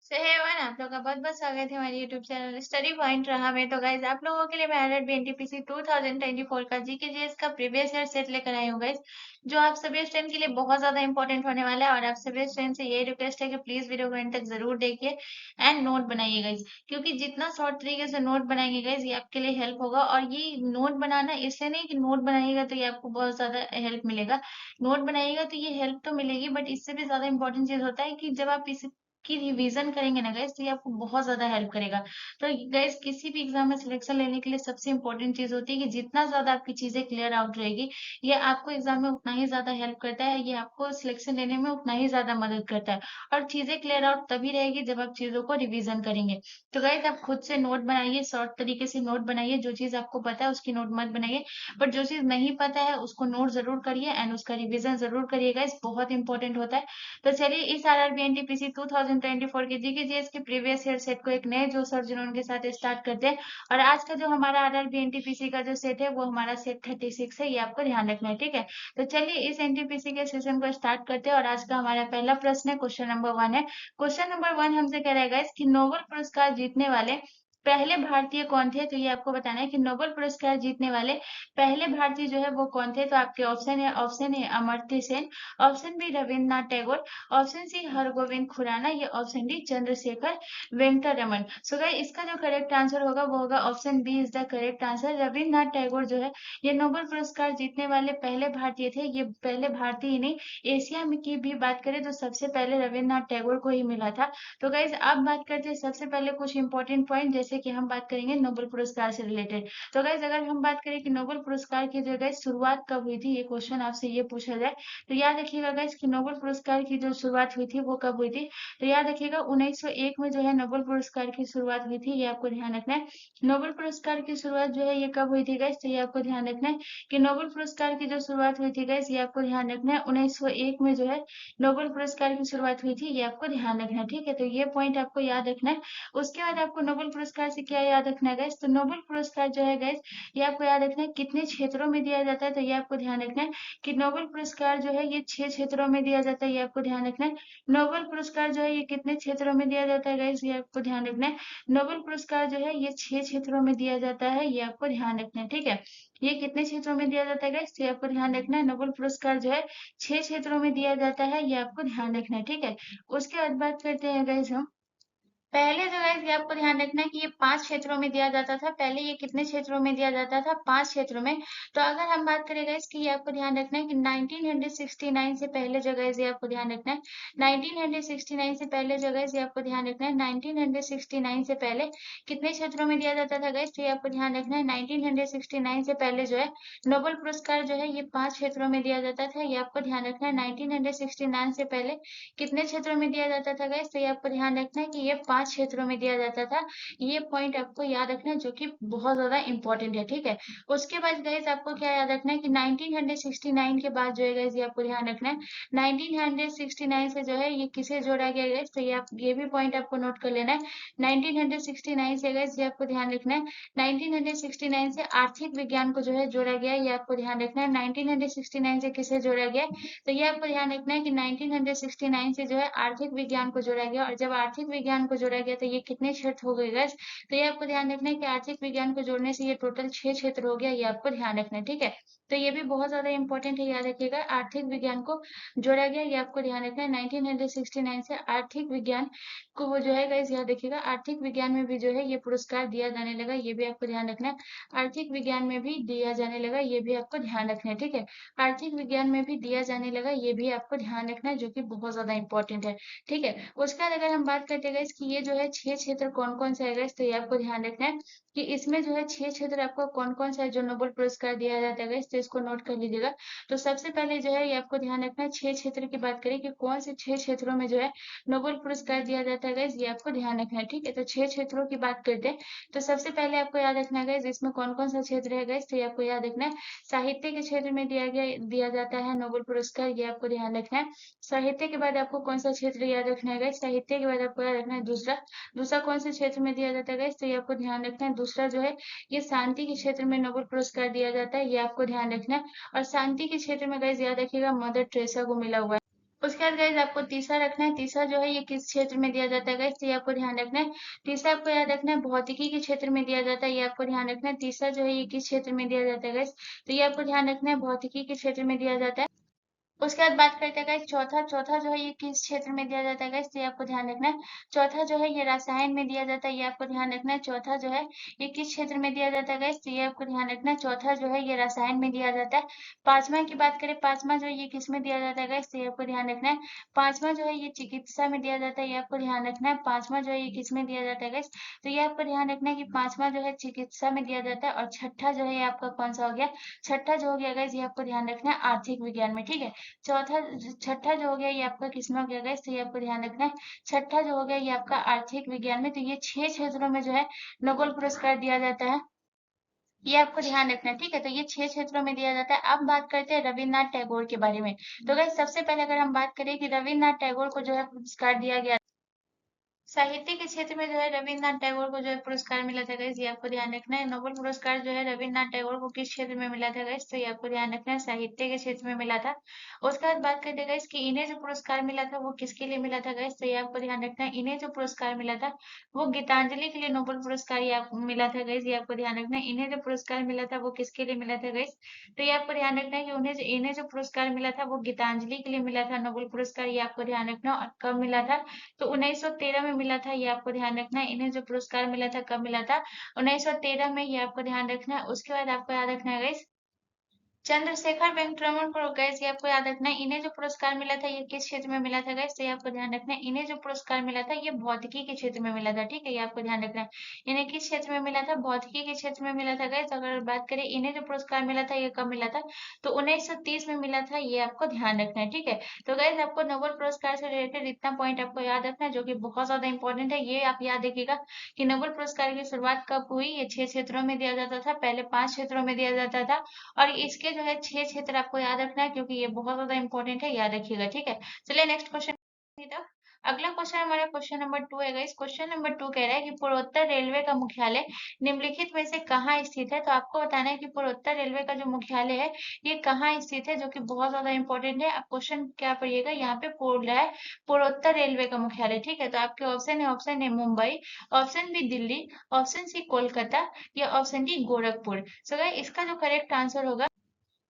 सो hey everyone, आप लोग का बहुत बहुत स्वागत है हमारे यूट्यूब चैनल स्टडी पॉइंट रहा में। तो गाइज आप लोगों के लिए मैं एलएड बीएनटीपीसी 2024 का जीके जीएस का प्रीवियस ईयर सेट लेकर आई हूँ गाइज, जो आप सभी स्टूडेंट के लिए बहुत ज्यादा इंपॉर्टेंट होने वाला है। और आप सभी स्टूडेंट से यही रिक्वेस्ट है कि प्लीज वीडियो को एंड तक जरूर देखिए एंड नोट बनाइए गाइज, क्योंकि जितना शॉर्ट तरीके से नोट बनाएंगे गाइज ये आपके लिए हेल्प होगा। और ये नोट बनाना इसलिए नहीं कि नोट बनाइएगा तो ये आपको बहुत ज्यादा हेल्प मिलेगा, नोट बनाइएगा तो ये हेल्प तो मिलेगी, बट इससे भी ज्यादा इंपॉर्टेंट चीज होता है कि जब आप इस की रिवीजन करेंगे ना गाइस, तो ये आपको बहुत ज्यादा हेल्प करेगा। तो गाइस किसी भी एग्जाम में सिलेक्शन लेने के लिए सबसे इंपॉर्टेंट चीज होती है कि जितना ज्यादा आपकी चीजें क्लियर आउट रहेगी, ये आपको एग्जाम में उतना ही ज्यादा हेल्प करता है, ये आपको सिलेक्शन लेने में उतना ही ज्यादा मदद करता है। और चीजें क्लियर आउट तभी रहेगी जब आप चीजों को रिवीजन करेंगे। तो गाइस आप खुद से नोट बनाइए, शॉर्ट तरीके से नोट बनाइए, जो चीज आपको पता है उसकी नोट मत बनाइए, बट जो चीज नहीं पता है उसको नोट जरूर करिए एंड उसका रिविजन जरूर करिएगा, इस बहुत इंपॉर्टेंट होता है। तो चलिए इस आरआरबी एनटीपीसी 2024 के जीके जीएस के प्रीवियस ईयर सेट को एक नए जोश और जुनून के साथ स्टार्ट करते हैं। और आज का जो हमारा आरआरबी एनटीपीसी का जो सेट है वो हमारा सेट 36 है, ये आपको ध्यान रखना है, ठीक है। तो चलिए इस एनटीपीसी के सेशन को स्टार्ट करते हैं। और आज का हमारा पहला प्रश्न है, क्वेश्चन नंबर 1 है। क्वेश्चन नंबर 1 हमसे कह रहेगा कि नोबेल पुरस्कार जीतने वाले पहले भारतीय कौन थे। तो ये आपको बताना है कि नोबेल पुरस्कार जीतने वाले पहले भारतीय जो है वो कौन थे। तो आपके option A Amartya Sen, option B Rabindranath Tagore, option C Hargobind Khorana, ये option D Chandrasekhar Venkataraman. So guys इसका जो करेक्ट आंसर होगा वो होगा option B is the correct answer. Rabindranath Tagore जो है ये नोबेल पुरस्कार जीतने वाले पहले भारतीय थे। ये पहले भारतीय ही नहीं, एशिया में की भी बात करें तो सबसे पहले रविन्द्रनाथ टैगोर को ही मिला था। तो गाइज अब बात करते हैं सबसे पहले कुछ इंपॉर्टेंट पॉइंट, जैसे कि हम बात करेंगे नोबेल पुरस्कार से रिलेटेड। तो गाइज अगर हम बात करें कि नोबेल पुरस्कार की जो गाइज शुरुआत कब हुई थी, ये क्वेश्चन आपसे ये पूछा जाए तो याद रखिएगा गाइस कि नोबेल पुरस्कार की जो शुरुआत हुई थी वो कब हुई थी। तो याद रखिएगा 1901 में जो है नोबेल पुरस्कार की शुरुआत हुई थी, ये आपको ध्यान रखना है। नोबेल पुरस्कार की शुरुआत जो है ये कब हुई थी गाइस, तो ये आपको ध्यान रखना है कि नोबेल पुरस्कार की जो शुरुआत हुई थी गाइस, ये आपको ध्यान रखना है 1901 में जो है नोबेल पुरस्कार की शुरुआत हुई थी, ये आपको ध्यान रखना है, ठीक है। तो ये पॉइंट आपको याद रखना है। उसके बाद आपको नोबेल पुरस्कार से क्या याद रखना है गाइस, तो नोबेल पुरस्कार जो है गाइस ये आपको याद रखना है कितने क्षेत्रों में दिया जाता है। तो ये आपको ध्यान रखना है कि नोबेल पुरस्कार जो है ये 6 क्षेत्रों में दिया जाता है, ये आपको ध्यान रखना है। नोबेल पुरस्कार जो है ये कितने क्षेत्रों में दिया जाता है गाइस, ये आपको ध्यान रखना है। नोबेल पुरस्कार जो है ये 6 क्षेत्रों में दिया जाता है, ये आपको ध्यान रखना है, ठीक है। ये कितने क्षेत्रों में दिया जाता है गाइस, ये आपको ध्यान रखना है। नोबेल पुरस्कार जो है 6 क्षेत्रों में दिया जाता है, ये आपको ध्यान रखना है, ठीक है। उसके बाद बात करते हैं गाइस हम पहले जो है ये आपको ध्यान रखना है कि ये 5 क्षेत्रों में दिया जाता था। पहले ये कितने क्षेत्रों में दिया जाता था, 5 क्षेत्रों में। तो अगर हम बात करें गाइस कि ये आपको ध्यान रखना है कि 1969 से पहले जो गाइस ये आपको ध्यान रखना है, 1969 से पहले जो गाइस ये आपको ध्यान रखना है, 1969 से पहले कितने क्षेत्रों में दिया जाता था गाइस, तो ये आपको ध्यान रखना है 1969 से पहले जो है नोबेल पुरस्कार जो है ये 5 क्षेत्रों में दिया जाता था, ये आपको ध्यान रखना है। 1969 से पहले कितने क्षेत्रों में दिया जाता था गाइस, तो ये आपको ध्यान रखना है कि ये 5 क्षेत्रों में दिया जाता था। ये पॉइंट आपको याद रखना है जो कि बहुत ज्यादा इंपॉर्टेंट है, ठीक है। उसके बाद गाइस आपको क्या याद रखना है कि 1969 के बाद जो है गाइस ये आपको ध्यान रखना है 1969 से जो है ये किसे जोड़ा गया गाइस, तो ये आप ये भी पॉइंट आपको नोट कर लेना है। 1969 से गाइस ये आपको ध्यान रखना है 1969 से आर्थिक विज्ञान को जो है जोड़ा गया, ये आपको ध्यान रखना है। 1969 से किसे जोड़ा गया, तो ये आपको ध्यान रखना है कि 1969 से जो है आर्थिक विज्ञान को जोड़ा गया। और जब आर्थिक विज्ञान को जोड़ा गया तो ये कितने क्षेत्र हो गए गाइस, तो ये आपको ध्यान रखना है कि आर्थिक विज्ञान को जोड़ने से ये टोटल 6 क्षेत्र हो गया, ये आपको ध्यान रखना है, ठीक है। तो ये भी बहुत ज्यादा इंपॉर्टेंट है, याद रखिएगा आर्थिक विज्ञान को जोड़ा गया, ये आपको ध्यान रखना है। 1969 से आर्थिक विज्ञान को वो जो है गाइस याद रखिएगा आर्थिक विज्ञान में भी जो है ये पुरस्कार दिया जाने लगा, ये भी आपको ध्यान रखना है। आर्थिक विज्ञान में भी दिया जाने लगा, ये भी आपको ध्यान रखना है, ठीक है। आर्थिक विज्ञान में भी दिया जाने लगा, ये भी आपको ध्यान रखना है, जो कि बहुत ज्यादा इंपॉर्टेंट है, ठीक है। उसके बाद अगर हम बात करते हैं कि ये जो है 6 क्षेत्र कौन कौन से है, तो ये आपको ध्यान रखना है कि इसमें जो है 6 क्षेत्र आपको कौन कौन सा है जो नोबेल पुरस्कार दिया जाता है, तो इसको नोट कर लीजिएगा। तो सबसे पहले जो है ये आपको ध्यान रखना है 6 क्षेत्र की बात करें कि कौन से 6 क्षेत्रों में जो है नोबेल पुरस्कार दिया जाता है, ये आपको ध्यान रखना है, ठीक है। तो 6 क्षेत्रों की बात करते हैं। तो सबसे पहले आपको याद रखना है इसमें कौन कौन सा क्षेत्र है, तो ये आपको याद रखना है साहित्य के क्षेत्र में दिया जाता है नोबेल पुरस्कार, ये आपको ध्यान रखना है। साहित्य के बाद आपको कौन सा क्षेत्र याद रखना है, साहित्य के बाद आपको याद रखना है दूसरा दूसरा कौन से क्षेत्र में दिया जाता है, तो ये आपको ध्यान रखना है। दूसरा जो है ये शांति के क्षेत्र में नोबेल पुरस्कार दिया जाता है, ये आपको ध्यान रखना है। और शांति के क्षेत्र में गाइस याद रखिएगा मदर टेरेसा को मिला हुआ है। उसके बाद गाइस आपको तीसरा रखना है। तीसरा जो है ये किस क्षेत्र में दिया जाता है गाइस, तो ये आपको ध्यान रखना है। तीसरा आपको याद रखना है भौतिकी के क्षेत्र में दिया जाता है, ये आपको ध्यान रखना है। तीसरा जो है ये किस क्षेत्र में दिया जाता है गाइस, तो ये आपको ध्यान रखना है भौतिकी के क्षेत्र में दिया जाता है। उसके बाद बात करते हैं गाइस चौथा। चौथा जो है ये किस क्षेत्र में दिया जाता है गाइस, तो ये आपको ध्यान रखना है। चौथा जो है ये रसायन में दिया जाता है, ये आपको ध्यान रखना है। चौथा जो है ये किस क्षेत्र में दिया जाता है गाइस, तो ये आपको ध्यान रखना है। चौथा जो है ये रसायन में दिया जाता है। पांचवा की बात करें, पांचवा जो है ये किस में दिया जाता है गाइस, तो ये आपको ध्यान रखना है। पांचवा जो है ये चिकित्सा में दिया जाता है, ये आपको ध्यान रखना है। पांचवा जो है ये किस में दिया जाता है गाइस, तो ये आपको ध्यान रखना है कि पांचवा जो है चिकित्सा में दिया जाता है। और छठा जो है ये आपका कौन सा हो गया, छठा जो हो गया गाइस ये आपको ध्यान रखना है आर्थिक विज्ञान में, ठीक है। चौथा छठा जो हो गया ये आपका किसमें हो गया गाइस, तो ये आपको ध्यान रखना है। छठा जो हो गया ये आपका आर्थिक विज्ञान में। तो ये 6 क्षेत्रों में जो है नोबेल पुरस्कार दिया जाता है, ये आपको ध्यान रखना है, ठीक है। तो ये 6 क्षेत्रों में दिया जाता है। अब बात करते हैं रविन्द्रनाथ टैगोर के बारे में। तो गाइस सबसे पहले अगर हम बात करें कि रविन्द्रनाथ टैगोर को जो है पुरस्कार दिया गया, साहित्य के क्षेत्र में जो है रविन्द्रनाथ टैगोर को जो है पुरस्कार मिला था गाइस, ये आपको ध्यान रखना है। नोबेल पुरस्कार जो है रविन्द्रनाथ टैगोर को किस क्षेत्र में मिला था गाइस, तो ये आपको ध्यान रखना है साहित्य के क्षेत्र में मिला था। उसके बाद बात करते हैं गाइस कि इन्हें जो पुरस्कार मिला था वो किसके लिए मिला था गाइस, तो ये आपको ध्यान रखना है। इन्हें जो पुरस्कार मिला था वो गीतांजलि के लिए नोबेल पुरस्कार ये आपको मिला था गाइस, ये आपको ध्यान रखना है। इन्हें जो पुरस्कार मिला था वो किसके लिए मिला था गाइस, तो ये आपको ध्यान रखना है कि इन्हें जो पुरस्कार मिला था वो गीतांजलि के लिए मिला था नोबेल पुरस्कार, ये आपको ध्यान रखना। और कब मिला था, तो 1913 में मिला था, ये आपको ध्यान रखना है। इन्हें जो पुरस्कार मिला था कब मिला था, 1913 में, ये आपको ध्यान रखना है। उसके बाद आपको याद रखना है गाइस चंद्रशेखर वेंकटरमन को गाइस, ये आपको याद रखना है। इन्हें जो पुरस्कार मिला था ये किस क्षेत्र में मिला था गाइस, तो ये आपको ध्यान रखना है। इन्हें जो पुरस्कार मिला था ये भौतिकी के क्षेत्र में मिला था, ठीक है, ये आपको ध्यान रखना है। इन्हें किस क्षेत्र में मिला था, भौतिकी के क्षेत्र में मिला था गाइस। अगर बात करें इन्हें जो पुरस्कार मिला था ये कब मिला था, तो 1930 में मिला था, ये आपको ध्यान रखना है, ठीक है। तो गाइस आपको नोबेल पुरस्कार से रिलेटेड इतना पॉइंट आपको याद रखना है जो कि बहुत ज्यादा इंपॉर्टेंट है। ये आप याद रखिएगा कि नोबेल पुरस्कार की शुरुआत कब हुई, ये 6 क्षेत्रों में दिया जाता था, पहले 5 क्षेत्रों में दिया जाता था। और इसके जो है 6 क्षेत्र आपको याद रखना है क्योंकि ये बहुत ज्यादा इंपॉर्टेंट है, याद रखिएगा, ठीक है। चलिए नेक्स्ट क्वेश्चन। अगला क्वेश्चन हमारा क्वेश्चन नंबर 2 है गाइस। क्वेश्चन नंबर 2 कह रहा है कि पूर्वोत्तर रेलवे का मुख्यालय निम्नलिखित में से कहाँ स्थित है। तो आपको बताना है कि पूर्वोत्तर रेलवे का जो मुख्यालय है ये कहाँ स्थित है, जो कि बहुत ज्यादा इंपॉर्टेंट है। अब क्वेश्चन क्या पढ़िएगा, यहाँ पे बोल रहा है पूर्वोत्तर रेलवे का मुख्यालय, ठीक है। तो आपके ऑप्शन है Mumbai, option B Delhi, option C Kolkata, या option D Gorakhpur. So guys इसका जो करेक्ट आंसर होगा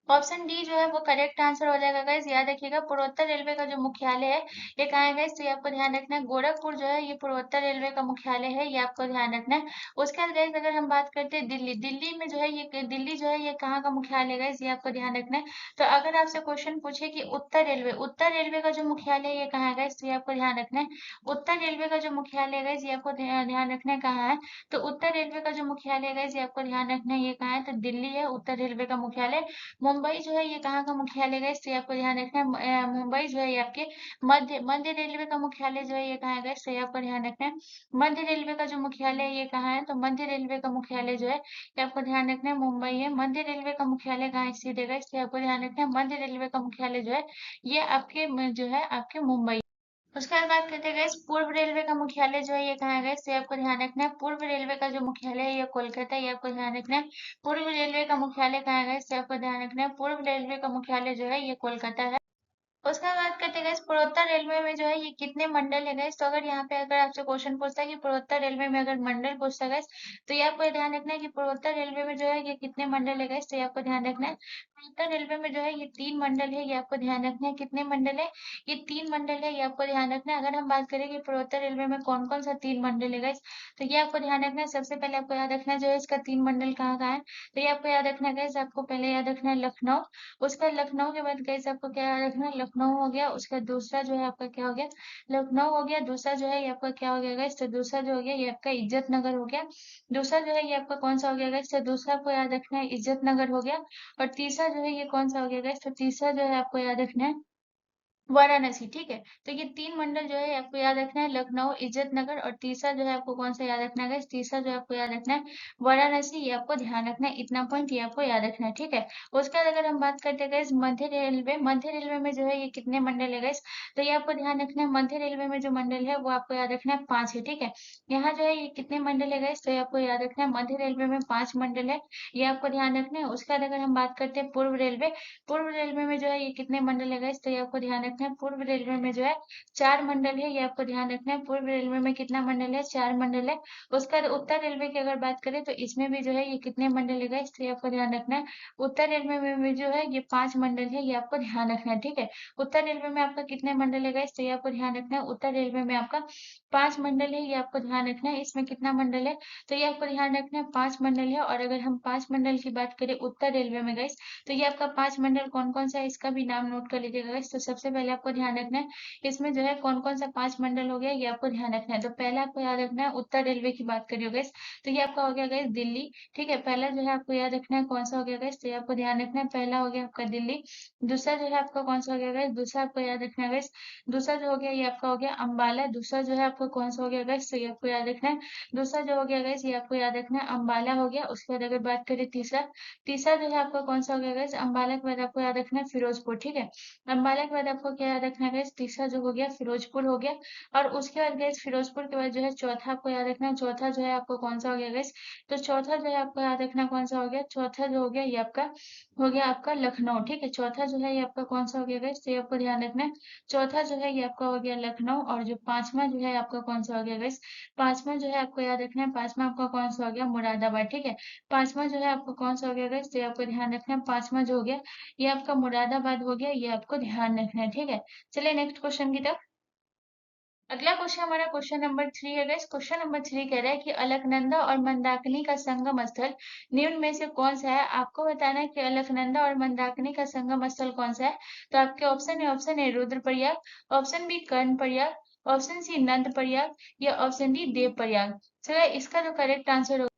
ऑप्शन डी जो है वो करेक्ट आंसर हो जाएगा गाइस। याद रखिएगा पूर्वोत्तर रेलवे का जो मुख्यालय है ये कहाँ है गाइस, तो ये आपको ध्यान रखना है। गोरखपुर जो है ये पूर्वोत्तर रेलवे का मुख्यालय है, ये आपको ध्यान रखना है। उसके बाद गाइस अगर हम बात करते हैं दिल्ली, दिल्ली में जो है ये दिल्ली जो है ये कहाँ का मुख्यालय है गाइस, ये आपको ध्यान रखना है। तो अगर आपसे क्वेश्चन पूछे कि उत्तर रेलवे का जो मुख्यालय है ये कहाँ है गाइस, तो ये आपको ध्यान रखना है। उत्तर रेलवे का जो मुख्यालय है गाइस ये आपको ध्यान रखना है कहाँ है, तो उत्तर रेलवे का जो मुख्यालय है गाइस ये आपको ध्यान रखना है ये कहाँ है, तो दिल्ली है उत्तर रेलवे का मुख्यालय। मुंबई जो है ये कहाँ का मुख्यालय है, इससे आपको ध्यान रखना है। मुंबई जो है ये आपके मध्य मध्य रेलवे का मुख्यालय जो है ये कहाँ है, इससे आपको ध्यान रखना है। मध्य रेलवे का जो मुख्यालय है ये कहाँ है, तो मध्य रेलवे का मुख्यालय जो है ये आपको ध्यान रखना है मुंबई है। मध्य रेलवे का मुख्यालय कहाँ स्थित है, इससे आपको ध्यान रखना है। मध्य रेलवे का मुख्यालय जो है ये आपके जो है आपके मुंबई। उसके बाद बात करते हैं गाइस पूर्व रेलवे का मुख्यालय जो है ये कहाँ है गाइस, तो ये आपको ध्यान रखना है। पूर्व रेलवे का जो मुख्यालय है ये कोलकाता है, ये आपको ध्यान रखना है। पूर्व रेलवे का मुख्यालय कहाँ है गाइस, तो आपको ध्यान रखना है पूर्व रेलवे का मुख्यालय जो है ये कोलकाता है। उसके बाद बात करते हैं गाइस पूर्वोत्तर रेलवे में जो है ये कितने मंडल है गाइस, तो अगर यहाँ पे अगर आपसे क्वेश्चन पूछता है कि पूर्वोत्तर रेलवे में अगर मंडल पूछता है गाइस, तो ये आपको ध्यान रखना है कि पूर्वोत्तर रेलवे में जो है ये कितने मंडल है गाइस, तो ये आपको ध्यान रखना है। पूर्वोत्तर रेलवे में जो है ये 3 मंडल है, ये आपको ध्यान रखना है। कितने मंडल है, ये 3 मंडल है, ये आपको ध्यान रखना है। अगर हम बात करें कि पूर्वोत्तर रेलवे में कौन कौन सा 3 मंडल है गाइस, तो ये आपको ध्यान रखना है। सबसे पहले आपको याद रखना है जो है इसका 3 मंडल कहाँ कहाँ है, तो ये आपको याद रखना है गाइस। आपको पहले याद रखना है लखनऊ, उसका लखनऊ के बाद गाइस आपको क्या याद रखना है, लखनऊ हो गया। उसका दूसरा जो है आपका क्या हो गया, लखनऊ हो गया। दूसरा जो है ये आपका क्या हो गया गाइस, तो दूसरा जो हो गया ये आपका इज्जत नगर हो गया। दूसरा जो है ये आपका कौन सा हो गया गाइस, तो दूसरा आपको याद रखना है इज्जत नगर हो गया। और तीसरा जो है ये कौन सा हो गया गाइस, तो तीसरा जो है आपको याद रखना है वाराणसी, ठीक है। तो ये 3 मंडल जो है आपको याद रखना है, लखनऊ, इज्जत नगर, और तीसरा जो है आपको कौन सा याद रखना है गाइस, तीसरा जो है आपको याद रखना है वाराणसी, ये आपको ध्यान रखना है। इतना पॉइंट ये आपको याद रखना है, ठीक है। उसके बाद अगर हम बात करते हैं गाइस मध्य रेलवे में जो है ये कितने मंडल है गाइस, तो ये आपको ध्यान रखना है। मध्य रेलवे में जो मंडल है वो आपको याद रखना है 5 है, ठीक है। यहाँ जो है ये कितने मंडल है गाइस, तो ये आपको याद रखना है मध्य रेलवे में 5 मंडल है, ये आपको ध्यान रखना है। उसके बाद अगर हम बात करते हैं पूर्व रेलवे में जो है ये कितने मंडल है गाइस, तो ये आपको ध्यान रखना रखना है पूर्व रेलवे में जो है 4 मंडल है, ये आपको ध्यान रखना है। पूर्व रेलवे में कितना मंडल है? 4 मंडल है। उसका उत्तर रेलवे की अगर बात करें तो इसमें भी जो है ये कितने मंडल है गाइस, तो ये आपको ध्यान रखना है। उत्तर रेलवे में भी जो है ये 5 मंडल है, ये आपको ध्यान रखना है, ठीक है। उत्तर रेलवे में आपका कितने मंडल है गाइस, तो ये आपको ध्यान रखना है। उत्तर रेलवे में आपका 5 मंडल है, ये आपको ध्यान रखना है। इसमें कितना मंडल है, तो ये आपको ध्यान रखना है 5 मंडल है। और अगर हम 5 मंडल की बात करें उत्तर रेलवे में गाइस, तो ये आपका 5 मंडल कौन कौन सा है इसका भी नाम नोट कर लीजिएगा गाइस। तो सबसे पहले आपको ध्यान रखना है इसमें जो है कौन कौन सा 5 मंडल हो गया, ये आपको ध्यान रखना है। तो पहला आपको याद रखना है उत्तर रेलवे की बात करिए गाइस, तो ये आपका हो गया गाइस दिल्ली, ठीक है। पहला जो है आपको याद रखना है कौन सा हो गया गाइस, तो ये आपको ध्यान रखना है पहला हो गया आपका दिल्ली। दूसरा जो है आपका कौन सा हो गया गाइस, दूसरा आपको याद रखना है गाइस, दूसरा जो हो गया ये आपका हो गया अम्बाला। दूसरा जो है आपको कौन सा हो गया गाइस, तो ये आपको याद रखना है दूसरा जो हो गया गाइस, ये आपको याद रखना है अम्बाला हो गया। उसके बाद अगर बात करें तीसरा, तीसरा जो है आपका कौन सा हो गया गाइस, अम्बाला के बाद आपको याद रखना है फिरोजपुर, ठीक है। अम्बाला के बाद आपको क्या याद रखना है गाइस, तीसरा जो हो गया फिरोजपुर हो गया। और उसके बाद गाइस फिरोजपुर के बाद जो है चौथा आपको याद रखना है, चौथा जो है आपको कौन सा हो गया गाइस, तो चौथा जो है आपको याद रखना कौन सा हो गया, चौथा जो हो गया ये आपका हो गया आपका लखनऊ, ठीक है। चौथा जो है ये आपका कौन सा हो गया गाइस, तो ये आपको ध्यान रखना है चौथा जो है ये आपका हो गया लखनऊ। और जो पांचवा जो है आपका कौन सा हो गया गाइस, पांचवा जो है आपको याद रखना है पांचवा आपका कौन सा हो गया, मुरादाबाद, ठीक है। पांचवा जो है आपको कौन सा हो गया गाइस, तो ये आपको ध्यान रखना है पांचवा जो हो गया ये आपका मुरादाबाद हो गया, ये आपको ध्यान रखना है, ठीक है। चलिए नेक्स्ट क्वेश्चन की तरफ। अगला क्वेश्चन हमारा क्वेश्चन नंबर 3 है गाइस। क्वेश्चन नंबर 3 कह रहा है कि अलकनंदा और मंदाकिनी का संगम स्थल निम्न में से कौन सा है। आपको बताना है कि अलकनंदा और मंदाकिनी का संगम स्थल कौन सा है। तो आपके ऑप्शन है Rudraprayag, option B Karnaprayag, option C Nandprayag या ऑप्शन डी देवप्रयाग। चलिए इसका जो करेक्ट आंसर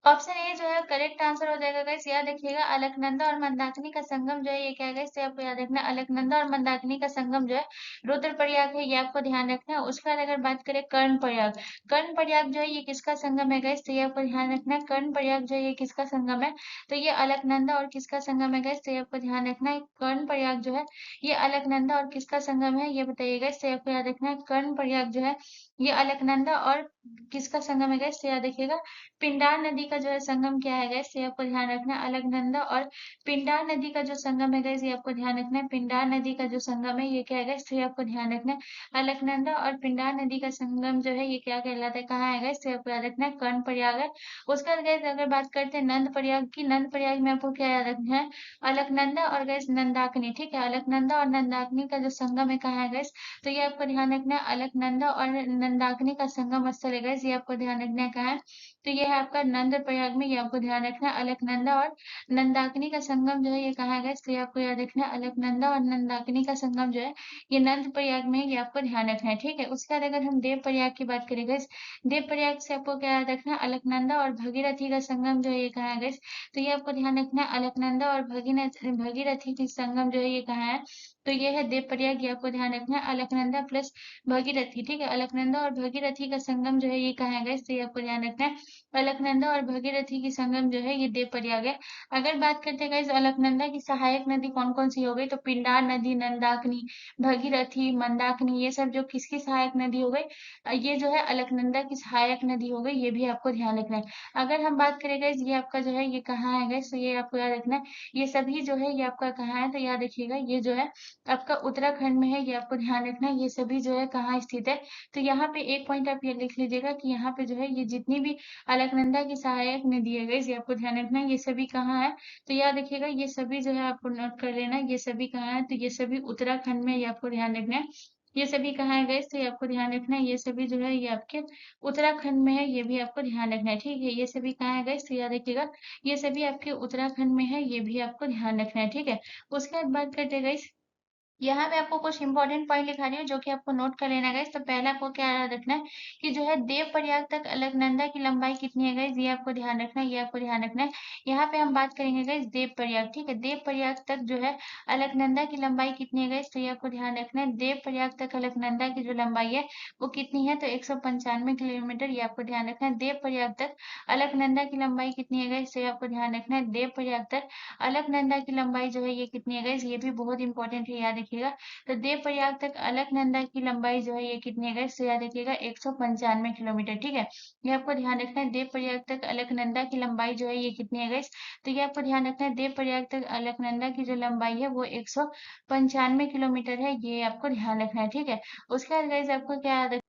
ऑप्शन ए जो है करेक्ट आंसर हो जाएगा गाइस। याद रखिएगा अलकनंदा और मंदाकिनी का संगम जो है ये क्या है गाइस, आपको याद रखना है अलकनंदा और मंदाकिनी का संगम जो है रुद्रप्रयाग है, ये आपको ध्यान रखना है। उसके बाद अगर बात करें कर्णप्रयाग, कर्णप्रयाग जो है ये किसका संगम है गाइस, तो ये आपको ध्यान रखना है कर्णप्रयाग जो है ये किसका संगम है, तो ये अलकनंदा और किसका संगम है गाइस, तो ये आपको ध्यान रखना है कर्णप्रयाग जो है ये अलकनंदा और किसका संगम है, ये बताइएगा। इससे आपको याद रखना है कर्णप्रयाग जो है ये अलकनंदा और किसका संगम है गाइस, तो याद रखिएगा पिंडार नदी का जो है संगम क्या है गाइस, ये आपको ध्यान रखना है अलकनंदा और पिंडार नदी का जो संगम है गाइस, ये आपको ध्यान रखना है पिंडार नदी का जो संगम है ये क्या है गाइस, तो ये आपको ध्यान रखना है अलकनंदा और पिंडार नदी का संगम जो है ये क्या कहलाता है, कहाँ है गाइस, तो आपको याद रखना है कर्ण प्रयाग है। उसके बाद गाइस अगर बात करते हैं नंद प्रयाग की, नंद प्रयाग में आपको क्या याद रखना है अलकनंदा और गाइस नंदाकिनी, ठीक है। अलकनंदा और नंदाकिनी का जो संगम है कहाँ है गाइस, तो ये आपको ध्यान रखना है अलकनंदा और नंदाकिनी का संगम स्थल है गाइस, ये आपको ध्यान रखना है कहाँ है, तो ये है आपका नंद प्रयाग में, ये आपको ध्यान रखना है अलकनंदा और नंदाकिनी का संगम जो है ये कहाँ है, तो ये आपको याद रखना है अलकनंदा और नंदाकिनी का संगम जो है ये नंद प्रयाग में है, ये आपको ध्यान रखना है, ठीक है। उसके बाद अगर हम देव प्रयाग की बात करेंगे, देव प्रयाग से आपको क्या याद रखना है अलकनंदा और भगीरथी का संगम जो है ये कहाँ है, तो ये आपको ध्यान रखना है अलकनंदा और भगीरथी की संगम जो है ये कहाँ है, तो ये है देव प्रयाग, ये आपको ध्यान रखना है अलकनंदा प्लस भगीरथी, ठीक है। अलकनंदा और भगीरथी का संगम जो है ये कहाँ है, तो ये आपको ध्यान रखना है अलकनंदा और भगीरथी की संगम जो है ये देवप्रयाग है। अगर बात करते हैं गाइस अलकनंदा की सहायक नदी कौन कौन सी हो गई, तो पिंडार नदी, नंदाकिनी, भगीरथी, मंदाकिनी, ये सब जो किसकी सहायक नदी हो गई, ये जो है अलकनंदा की सहायक नदी हो गई, ये भी आपको ध्यान रखना है। अगर हम बात करें गाइस ये आपका जो है ये कहाँ है गाइस, तो ये आपको याद रखना है ये सभी जो है ये आपका कहाँ है, तो याद रखिएगा ये जो है आपका उत्तराखंड में है, ये आपको ध्यान रखना है ये सभी जो है कहाँ स्थित है। तो यहाँ पे एक पॉइंट आप ये लिख लीजिएगा कि यहाँ पे जो है ये जितनी भी अलकनंदा की सहायक नदी है गाइस, ये आपको ध्यान रखना है ये सभी कहाँ है, तो याद रखिएगा ये सभी जो है आपको नोट कर लेना ये सभी कहाँ है, तो ये सभी उत्तराखंड में ये आपको ध्यान रखना है। ये सभी कहाँ है गाइस, तो ये आपको ध्यान रखना है ये सभी जो है ये आपके उत्तराखंड में है, ये भी आपको ध्यान रखना है, ठीक है। ये सभी कहाँ है गाइस, तो याद रखिएगा ये सभी आपके उत्तराखंड में है, ये भी आपको ध्यान रखना है, ठीक है। उसके बाद बात करते हैं गाइस, यहाँ पे आपको कुछ इंपॉर्टेंट पॉइंट लिखा रही हूँ जो कि आपको नोट कर लेना है गाइस। तो पहला आपको क्या याद रखना है कि जो है देव प्रयाग तक अलकनंदा की लंबाई कितनी है गाइस, ये आपको ध्यान रखना है, ये आपको ध्यान रखना है। यहाँ पे हम बात करेंगे गाइस देव प्रयाग, ठीक है। देव प्रयाग तक जो है अलकनंदा की लंबाई कितनी है गाइस, तो ये आपको ध्यान रखना है देव प्रयाग तक अलकनंदा की जो लंबाई है वो कितनी है, तो 195 किलोमीटर, ये आपको ध्यान रखना है। देव प्रयाग तक अलकनंदा की लंबाई कितनी है गाइस, तो ये आपको ध्यान रखना है देव प्रयाग तक अलकनंदा की लंबाई जो है ये कितनी है गाइस, ये भी बहुत इंपॉर्टेंट है, याद रखिएगा। तो देवप्रयाग तक अलकनंदा की लंबाई जो है ये कितनी है गाइस, तो याद रखिएगा 195 किलोमीटर, ठीक है। ये आपको ध्यान रखना है। देवप्रयाग तक अलकनंदा की लंबाई जो है ये कितनी है गाइस, तो ये आपको ध्यान रखना है। देवप्रयाग तक अलकनंदा की जो लंबाई है वो 195 किलोमीटर है, ये आपको ध्यान रखना है, ठीक है। उसके बाद गाइस आपको क्या याद,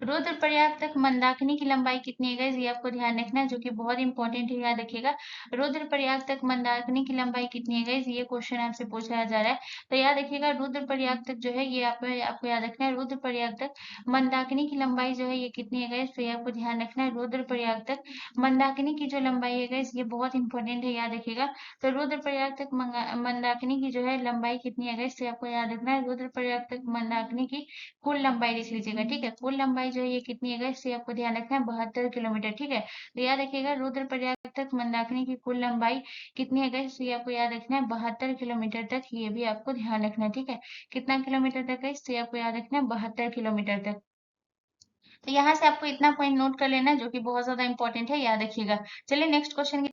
रुद्रप्रयाग तक मंदाकिनी की लंबाई कितनी है गाइस, ये आपको ध्यान रखना है, जो कि बहुत इंपॉर्टेंट है, याद रखिएगा। रुद्रप्रयाग तक मंदाकिनी की लंबाई कितनी है गाइस, ये क्वेश्चन आपसे पूछा जा रहा है। तो याद रखिएगा रुद्रप्रयाग तक जो है ये आपको याद रखना है। रुद्रप्रयाग तक मंदाकिनी की लंबाई जो है ये कितनी है गाइस, तो ये आपको ध्यान रखना है। रुद्रप्रयाग तक मंदाकिनी की जो लंबाई है गाइस ये बहुत इंपॉर्टेंट है, याद रखिएगा। तो रुद्रप्रयाग तक मंदाकिनी की जो है लंबाई कितनी है गाइस, तो आपको याद रखना है। रुद्रप्रयाग तक मंदाकिनी की कुल लंबाई लिख लीजिएगा, ठीक है। कुल लंबाई जो है ये कितनी है गाइस, ये आपको ध्यान रखना है 72 किलोमीटर, ठीक है। तो याद रखिएगा रुद्रप्रयाग तक मंदाकिनी की कुल लंबाई कितनी है गाइस, तो ये आपको याद रखना है 72 किलोमीटर तक, ये भी आपको ध्यान रखना है, ठीक है। कितना किलोमीटर तक गाइस, तो ये आपको याद रखना है 72 किलोमीटर तक। तो यहाँ से आपको इतना पॉइंट नोट कर लेना जो कि बहुत ज्यादा इंपॉर्टेंट है, याद रखिएगा। चलिए नेक्स्ट क्वेश्चन।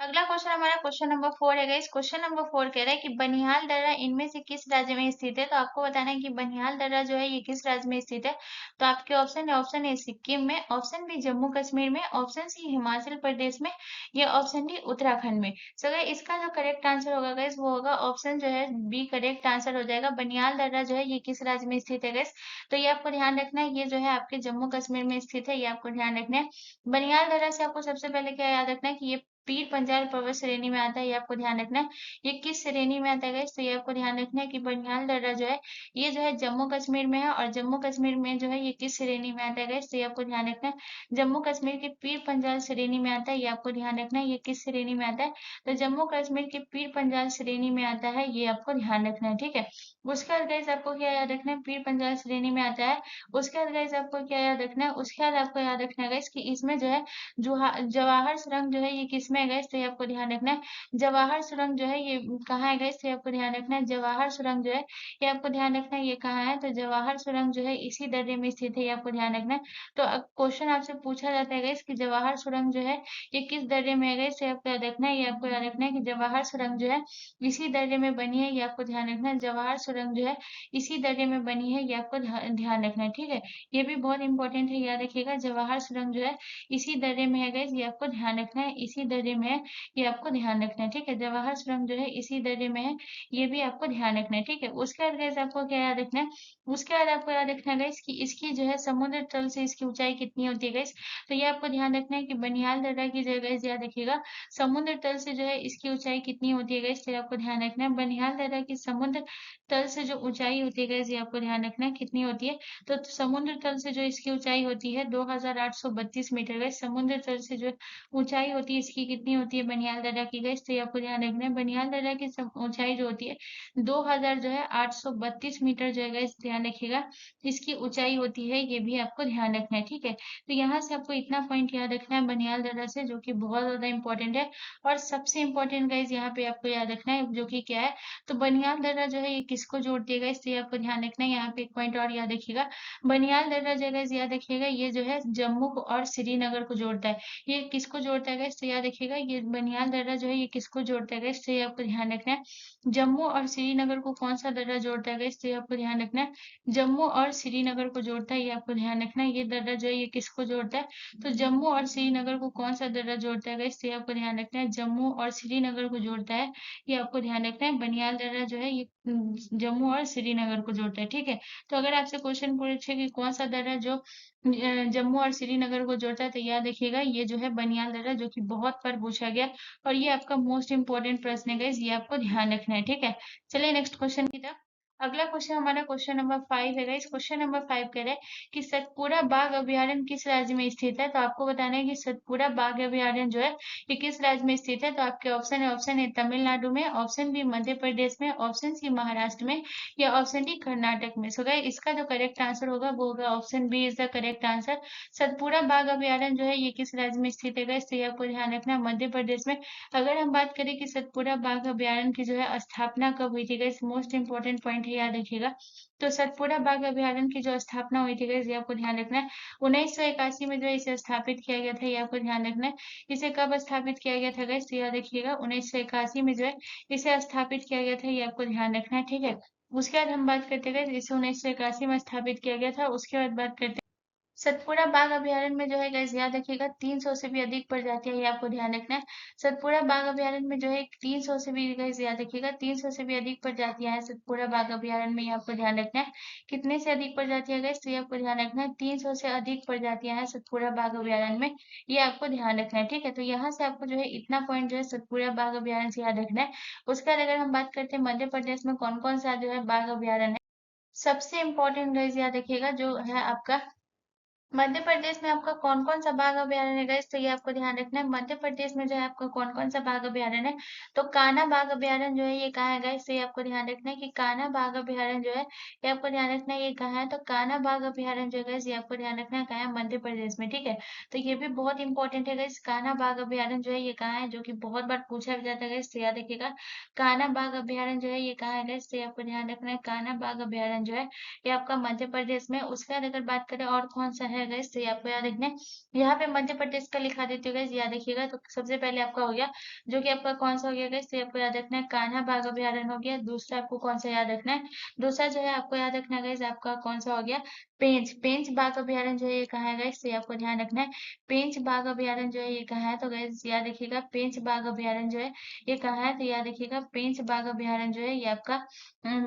अगला क्वेश्चन हमारा क्वेश्चन नंबर 4 है गाइस। क्वेश्चन नंबर 4 कह रहा है कि बनिहाल दर्रा इनमें से किस राज्य में स्थित है। तो आपको बताना है कि बनिहाल दर्रा जो है ये किस राज्य में स्थित है। तो आपके ऑप्शन है, ऑप्शन ए सिक्किम में, ऑप्शन बी जम्मू कश्मीर में, ऑप्शन सी हिमाचल प्रदेश में, या ऑप्शन डी उत्तराखंड में। सो गाइस इसका जो करेक्ट आंसर होगा गाइस वो होगा ऑप्शन जो है बी करेक्ट आंसर हो जाएगा। बनिहाल दर्रा जो है ये किस राज्य में स्थित है गाइस, तो ये आपको ध्यान रखना है, ये जो है आपके जम्मू कश्मीर में स्थित है, ये आपको ध्यान रखना है। बनिहाल दर्रा से आपको सबसे पहले क्या याद रखना है कि ये पीर पंजाल पर्वत श्रेणी में आता है, ये आपको ध्यान रखना है। ये किस श्रेणी में आता है गाइस, तो ये आपको ध्यान रखना है कि बनिहाल दर्रा जो है ये जो है जम्मू कश्मीर में है, और जम्मू कश्मीर में जो है ये किस श्रेणी में आता है गाइस, तो ये आपको ध्यान रखना है। जम्मू कश्मीर के पीर पंजाल श्रेणी में आता है, ये आपको ध्यान रखना है। ये किस श्रेणी में आता है, तो जम्मू कश्मीर के पीर पंजाल श्रेणी में आता है, ये आपको ध्यान रखना है, ठीक है। उसके बाद गाइस आपको क्या याद रखना है, पीर पंजाल श्रेणी में आता है। उसके बाद गाइस आपको क्या याद रखना है, उसके बाद आपको याद रखना है गाइस कि इसमें जो है जवाहर सुरंग जो है ये किसमें है गाइस, तो ये आपको ध्यान रखना है। जवाहर सुरंग जो है ये कहाँ है गाइस, तो ये आपको ध्यान रखना है। जवाहर सुरंग जो है ये आपको ध्यान रखना है, ये कहाँ है, तो जवाहर सुरंग जो है इसी दर्रे में स्थित है, ये आपको ध्यान रखना है। तो अब क्वेश्चन आपसे पूछा जाता है गाइस कि जवाहर सुरंग जो है ये किस दर्रे में है गाइस, तो आपको याद रखना है, ये आपको याद रखना है कि जवाहर सुरंग जो है इसी दर्रे में बनी है, ये आपको ध्यान रखना है। जवाहर सुरंग जो है इसी दर्रे में बनी है, ये आपको ध्यान रखना है, ठीक है। ये भी बहुत इंपॉर्टेंट है, याद रखिएगा। जवाहर सुरंग जो है इसी दर्रे में है गाइस, ये आपको ध्यान रखना है। इसी दर्रे में है, ये आपको ध्यान रखना है, ठीक है। जवाहर सुरंग जो है इसी दर्रे में है, ये भी आपको ध्यान रखना है, ठीक है। उसके बाद गाइस आपको क्या याद रखना है, उसके बाद आपको याद रखना है गाइस कि इसकी जो है समुद्र तल से इसकी ऊंचाई कितनी होती है गाइस, तो ये आपको ध्यान रखना है कि बनिहाल दर्रा की जगह गाइस याद रखिएगा समुद्र तल से जो है इसकी ऊंचाई कितनी होती है गाइस, तो आपको ध्यान रखना है। बनिहाल दर्रा की समुद्र तल से जो ऊंचाई होती है गाइस, ये आपको ध्यान रखना है कितनी होती है। तो समुद्र तल से जो इसकी ऊंचाई होती है 2832 मीटर गाइस। समुद्र तल से जो ऊंचाई होती है इसकी कितनी होती है बनिहाल दर्रा की गाइस, तो ये आपको ध्यान रखना है। बनिहाल दर्रा की ऊंचाई जो होती है 2000 जो है 832 मीटर जो है गाइस, ध्यान रखिएगा इसकी ऊंचाई होती है, ये भी आपको ध्यान रखना है, ठीक है। तो यहाँ से आपको इतना पॉइंट याद रखना है बनिहाल दर्रा से, जो कि बहुत ज्यादा इंपॉर्टेंट है। और सबसे इंपॉर्टेंट गाइस यहाँ पे आपको याद रखना है, जो कि क्या है, तो बनिहाल दर्रा जो है ये किसको जोड़ती है गाइस, तो ये आपको ध्यान रखना है। यहाँ पे एक पॉइंट और याद रखिएगा, बनिहाल दर्रा जो है गाइस याद रखिएगा ये जो है जम्मू को और श्रीनगर को जोड़ता है। ये किसको जोड़ता है गाइस, तो याद रखिएगा ये बनिहाल दर्रा जो है ये किसको जोड़ता है गाइस, तो ये आपको ध्यान रखना है। जम्मू और श्रीनगर को कौन सा दर्रा जोड़ता है गाइस, तो ये आपको ध्यान रखना है। जम्मू और श्रीनगर को जोड़ता है, ये आपको ध्यान रखना है। ये दर्रा जो है ये किसको जोड़ता है, तो जम्मू और श्रीनगर को कौन सा दर्रा जोड़ता है गाइस, तो ये आपको ध्यान रखना है। जम्मू और श्रीनगर को जोड़ता है, ये आपको ध्यान रखना है। बनिहाल दर्रा जो है ये जम्मू और श्रीनगर को जोड़ता है, ठीक है। तो अगर आपसे क्वेश्चन पूछे कि कौन सा दर्रा जो जम्मू और श्रीनगर को जोड़ता है, तो याद रखिएगा ये जो है बनिहाल दर्रा, जो कि बहुत बार पूछा गया और ये आपका मोस्ट इंपोर्टेंट प्रश्न है गाइस, ये आपको ध्यान रखना है, ठीक है। चलिए नेक्स्ट क्वेश्चन की तरफ। अगला क्वेश्चन हमारा क्वेश्चन नंबर 5 है गाइस। क्वेश्चन नंबर 5 कह रहा है कि सतपुरा बाघ अभयारण्य किस राज्य में स्थित है। तो आपको बताना है कि सतपुरा बाघ अभयारण्य जो है ये किस राज्य में स्थित है। तो आपके ऑप्शन है, ऑप्शन ए तमिलनाडु में, ऑप्शन बी मध्य प्रदेश में, ऑप्शन सी महाराष्ट्र में, या ऑप्शन डी कर्नाटक में। सो गाइस इसका जो करेक्ट आंसर होगा वो होगा option B is the correct answer. Satpura बाघ अभयारण्य जो है ये किस राज्य में स्थित है गाइस, तो ये आपको ध्यान रखना है मध्य प्रदेश में। अगर हम बात करें कि सतपुरा बाघ अभयारण्य की जो है स्थापना कब हुई थी गाइस, मोस्ट इंपोर्टेंट पॉइंट है, याद रखिएगा। तो सतपुरा बाघ अभयारण्य की जो स्थापना हुई थी गाइस, ये आपको ध्यान रखना है 1981 में जो है इसे स्थापित किया गया था, ये आपको ध्यान रखना है। इसे कब स्थापित किया गया था गाइस, तो याद रखिएगा 1981 में जो है इसे स्थापित किया गया था, ये आपको ध्यान रखना है, ठीक है। उसके बाद हम बात करते हैं इसे 1981 में स्थापित किया गया था। उसके बाद बात करते हैं सतपुड़ा बाघ अभयारण्य में जो है गाइस याद रखिएगा 300 से भी अधिक प्रजातियां, ये आपको ध्यान रखना है। सतपुड़ा बाघ अभयारण्य में जो है 300 से भी गाइस याद रखिएगा 300 से भी अधिक प्रजातियां हैं सतपुड़ा बाघ अभयारण्य में, ये आपको ध्यान रखना है। कितने से अधिक प्रजातियां गाइस, तो ये आपको ध्यान रखना है 300 से अधिक प्रजातियां हैं सतपुड़ा बाघ अभयारण्य में, ये आपको ध्यान रखना है। ठीक है, तो यहाँ से आपको जो है इतना पॉइंट जो है सतपुड़ा बाघ अभयारण्य से याद रखना है। उसके बाद अगर हम बात करते हैं मध्य प्रदेश में कौन कौन सा जो है बाघ अभयारण्य है, सबसे इम्पोर्टेंट गाइस याद रखिएगा जो है आपका मध्य प्रदेश में आपका कौन-कौन सा बाघ अभयारण्य है गाइस, तो ये आपको ध्यान रखना है। मध्य प्रदेश में जो है आपका कौन-कौन सा बाघ अभयारण्य है, तो कान्हा बाघ अभयारण्य जो है ये कहाँ है गाइस, तो ये आपको ध्यान रखना है कि कान्हा बाघ अभयारण्य जो है ये आपको ध्यान रखना है ये कहाँ है, तो कान्हा बाघ अभयारण्य जो है गाइस ये आपको ध्यान रखना है कहाँ है, मध्य प्रदेश में। ठीक है, तो ये भी बहुत इंपॉर्टेंट है गाइस, कान्हा बाघ अभयारण्य जो है ये कहाँ है, जो कि बहुत बार पूछा भी जाता है गाइस, तो याद रखिएगा कान्हा बाघ अभयारण्य जो है ये कहाँ है गाइस, तो ये आपको ध्यान रखना है कान्हा बाघ अभयारण्य जो है ये आपका मध्य प्रदेश में। उसके बाद अगर बात करें और कौन सा है गाइस, तो ये आपको याद रखना है। यहाँ पे मध्य प्रदेश का लिखा देती हूँ गाइस, याद रखिएगा। तो सबसे पहले आपका हो गया जो कि आपका कौन सा हो गया गाइस, तो ये आपको याद रखना है कान्हा बाघ अभयारण्य हो गया। दूसरा आपको कौन सा याद रखना है, दूसरा जो है आपको याद रखना है गाइस आपका कौन सा हो गया, पेंच पेंच बाघ अभयारण्य जो है ये कहाँ है गाइस, तो ये आपको ध्यान रखना है। पेंच बाघ अभयारण्य जो है ये कहाँ है, तो गाइस याद रखिएगा पेंच बाघ अभयारण्य जो है ये कहाँ है, तो याद रखिएगा पेंच बाघ अभयारण्य जो है ये आपका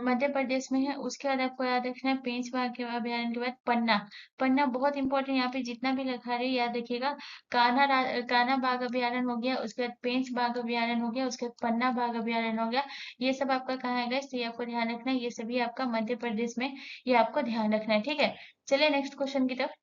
मध्य प्रदेश में है। उसके बाद आपको याद रखना है पेंच बाघ के अभयारण्य के बाद पन्ना, पन्ना बहुत इंपॉर्टेंट, यहाँ पे जितना भी लिखा रहे याद रखिएगा। कान्हा बाघ अभयारण्य हो गया, उसके बाद पेंच बाघ अभयारण्य हो गया, उसके बाद पन्ना बाघ अभयारण्य हो गया। ये सब आपका कहाँ है गाइस, तो ये आपको ध्यान रखना है, ये सभी आपका मध्य प्रदेश में, ये आपको ध्यान रखना है। ठीक है, चलिए नेक्स्ट क्वेश्चन की तरफ।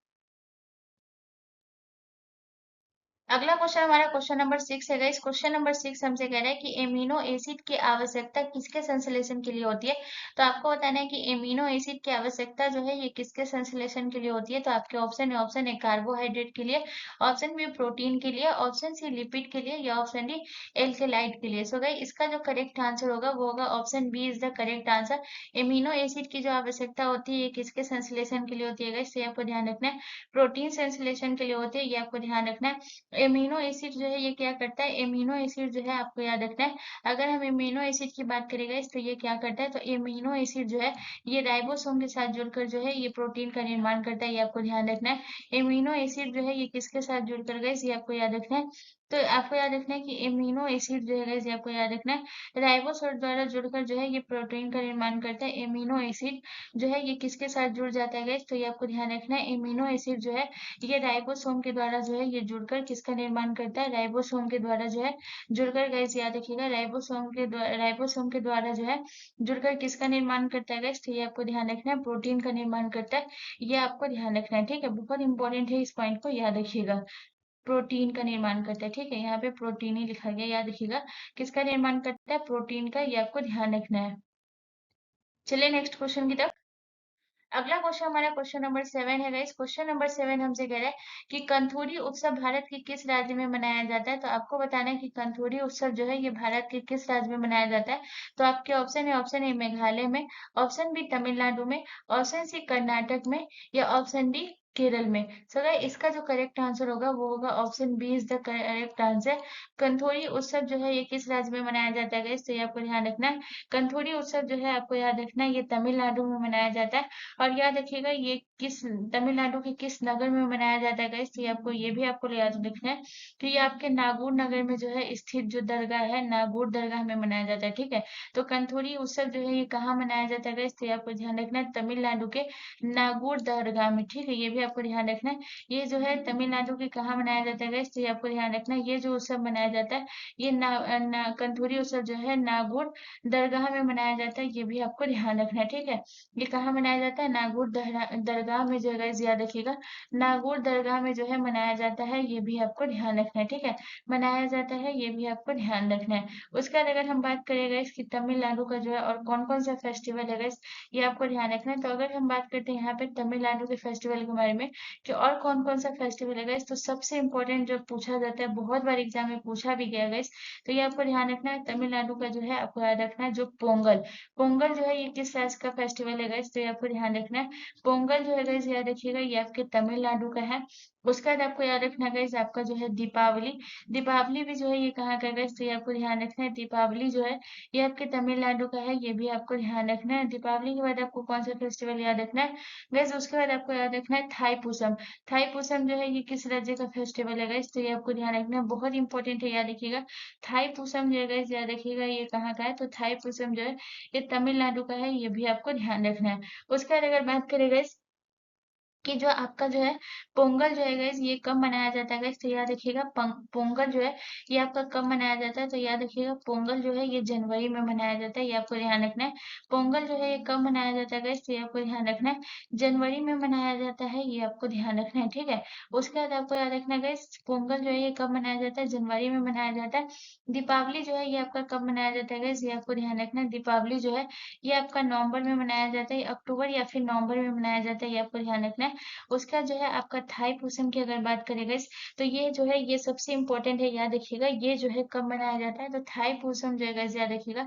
अगला क्वेश्चन हमारा क्वेश्चन नंबर 6 है गाइस। क्वेश्चन नंबर 6 हमसे कह रहा है कि एमिनो एसिड की आवश्यकता किसके संश्लेषण के लिए होती है, तो आपको बताना है कि एमिनो एसिड की आवश्यकता जो है ये किसके संश्लेषण के लिए होती है। तो आपके ऑप्शन ए कार्बोहाइड्रेट के लिए, ऑप्शन बी प्रोटीन के लिए, ऑप्शन सी लिपिड के लिए, या ऑप्शन डी एल्केलाइड के लिए। सो गाइस इसका जो करेक्ट आंसर होगा वो होगा option B is the correct answer. Amino acid की जो आवश्यकता होती है ये किसके संश्लेषण के लिए होती है गाइस, ये आपको ध्यान रखना है। प्रोटीन संश्लेषण के लिए होती है, ये आपको ध्यान रखना है। एमिनो एसिड जो है ये क्या करता है, एमिनो एसिड जो है आपको याद रखना है। अगर हम एमिनो एसिड की बात करेंगे तो ये क्या करता है, तो एमिनो एसिड जो है ये राइबोसोम के साथ जुड़कर जो है ये प्रोटीन का निर्माण करता है, ये आपको ध्यान रखना है। एमिनो एसिड जो है ये किसके साथ जुड़कर गए, ये आपको याद रखना है। तो आपको याद रखना है कि एमिनो एसिड जो है guys, ये आपको याद रखना है राइबोसोम द्वारा जुड़कर जो है ये प्रोटीन का निर्माण करता है। एमिनो एसिड जो है ये किसके साथ जुड़ जाता है गाइस, तो ये आपको ध्यान रखना है। एमिनो एसिड जो है ये राइबोसोम के द्वारा जो है ये जुड़कर किसका निर्माण करता है, राइबोसोम के द्वारा जो है जुड़कर गाइस याद रखिएगा राइबोसोम के द्वारा जो है जुड़कर किसका निर्माण करता है गाइस, तो ये आपको ध्यान रखना है प्रोटीन का निर्माण करता है, ये आपको ध्यान रखना है। ठीक है, बहुत इंपॉर्टेंट है, इस पॉइंट को याद रखिएगा। प्रोटीन का निर्माण करता है, ठीक है, यहाँ पे प्रोटीन ही लिखा गया, याद रखिएगा किसका निर्माण करता है, प्रोटीन का, ये आपको ध्यान रखना है। चलिए नेक्स्ट क्वेश्चन की तरफ। अगला क्वेश्चन हमारा क्वेश्चन नंबर 7 है गाइस। क्वेश्चन नंबर 7 हमसे कह रहा है कि कंथूरी उत्सव भारत के किस राज्य में मनाया जाता है। तो आपको बताना है कि कंथूरी उत्सव जो है ये भारत के किस राज्य में मनाया जाता है। तो आपके ऑप्शन है, ऑप्शन ए मेघालय में, ऑप्शन बी तमिलनाडु में, ऑप्शन सी कर्नाटक में, या ऑप्शन डी केरल में। सो गाइस इसका जो करेक्ट आंसर होगा वो होगा option B is the correct answer. कंथोरी उत्सव जो है ये किस राज्य में मनाया जाता है गाइस, तो ये आपको ध्यान रखना है। कंथोरी उत्सव जो है आपको याद रखना है ये तमिलनाडु में मनाया जाता है। और याद रखिएगा ये किस तमिलनाडु के किस नगर में मनाया जाता है गाइस, तो ये आपको ये भी आपको याद रखना है कि ये आपके नागौर नगर में जो है स्थित जो दरगाह है, नागौर दरगाह में मनाया जाता है। ठीक है, तो कंथोरी उत्सव जो है ये कहाँ मनाया जाता है गाइस, तो ये आपको ध्यान रखना है तमिलनाडु के नागौर दरगाह में। ठीक है, ये भी आपको ध्यान रखना है। ये जो है तमिलनाडु के कहाँ मनाया जाता है गाइस, तो ये आपको ध्यान रखना है। ये जो उत्सव मनाया जाता है ये कंथोरी उत्सव जो है नागौर दरगाह में मनाया जाता है, ये भी आपको ध्यान रखना है। ठीक है, ये कहाँ मनाया जाता है, नागौर दरगाह में जो है गाइस याद रखिएगा नागौर दरगाह में जो है मनाया जाता है, ये भी आपको ध्यान रखना है। ठीक है, मनाया जाता है, ये भी आपको ध्यान रखना है। उसके बाद अगर हम बात करें गाइस कि तमिलनाडु का जो है और कौन कौन सा फेस्टिवल है गाइस, ये आपको ध्यान रखना है। तो अगर हम बात करते हैं यहाँ पे तमिलनाडु के फेस्टिवल के बारे में कि और कौन-कौन सा फेस्टिवल है गाइस। तो सबसे इम्पोर्टेंट जो पूछा जाता है, बहुत बार एग्जाम में पूछा भी गया गाइस, तो ये आपको ध्यान रखना है। तमिलनाडु का जो है आपको याद रखना है, जो पोंगल, पोंगल जो है ये किस राज्य का फेस्टिवल है गाइस, तो ये आपको ध्यान रखना है। पोंगल जो है गाइस याद रखिएगा, ये आपके तमिलनाडु का है। उसके बाद आपको याद रखना है गाइस, आपका जो है दीपावली, दीपावली भी जो है ये कहाँ का है गाइस, तो ये आपको ध्यान रखना है। दीपावली जो है ये आपके तमिलनाडु का है, ये भी आपको ध्यान रखना है। दीपावली के बाद आपको कौन सा फेस्टिवल याद रखना है गाइस, उसके बाद आपको याद रखना है थाईपुसम। थाईपुसम जो है ये किस राज्य का फेस्टिवल है गाइस, तो ये आपको ध्यान रखना है, बहुत इंपॉर्टेंट है, याद रखिएगा। थाईपुसम जो है गाइस याद रखिएगा, ये कहाँ का है, तो थाईपुसम जो है ये तमिलनाडु का है, ये भी आपको ध्यान रखना है। उसके बाद अगर बात करें गाइस कि जो आपका जो है पोंगल जो है गाइस ये कब मनाया जाता है गाइस, तो याद रखिएगा पोंगल जो है ये आपका कब मनाया जाता है, तो याद रखिएगा पोंगल जो है ये जनवरी में मनाया जाता है, ये आपको ध्यान रखना है। पोंगल जो है ये कब मनाया जाता है गाइस, तो ये आपको ध्यान रखना है, जनवरी में मनाया जाता है, ये आपको ध्यान रखना है, ठीक है। उसके बाद आपको याद रखना है गाइस, पोंगल जो है ये कब मनाया जाता है, जनवरी में मनाया जाता है। दीपावली जो है ये आपका कब मनाया जाता है गाइस, ये आपको ध्यान रखना है। दीपावली जो है ये आपका नवंबर में मनाया जाता है, अक्टूबर या फिर नवंबर में मनाया जाता है, ये आपको ध्यान रखना है। उसका जो है आपका थाईपुसम की अगर बात करें गाइस, तो ये जो है ये सबसे इम्पोर्टेंट है, याद रखिएगा। ये जो है कब मनाया जाता है, तो थाईपुसम जो है गाइस याद रखिएगा,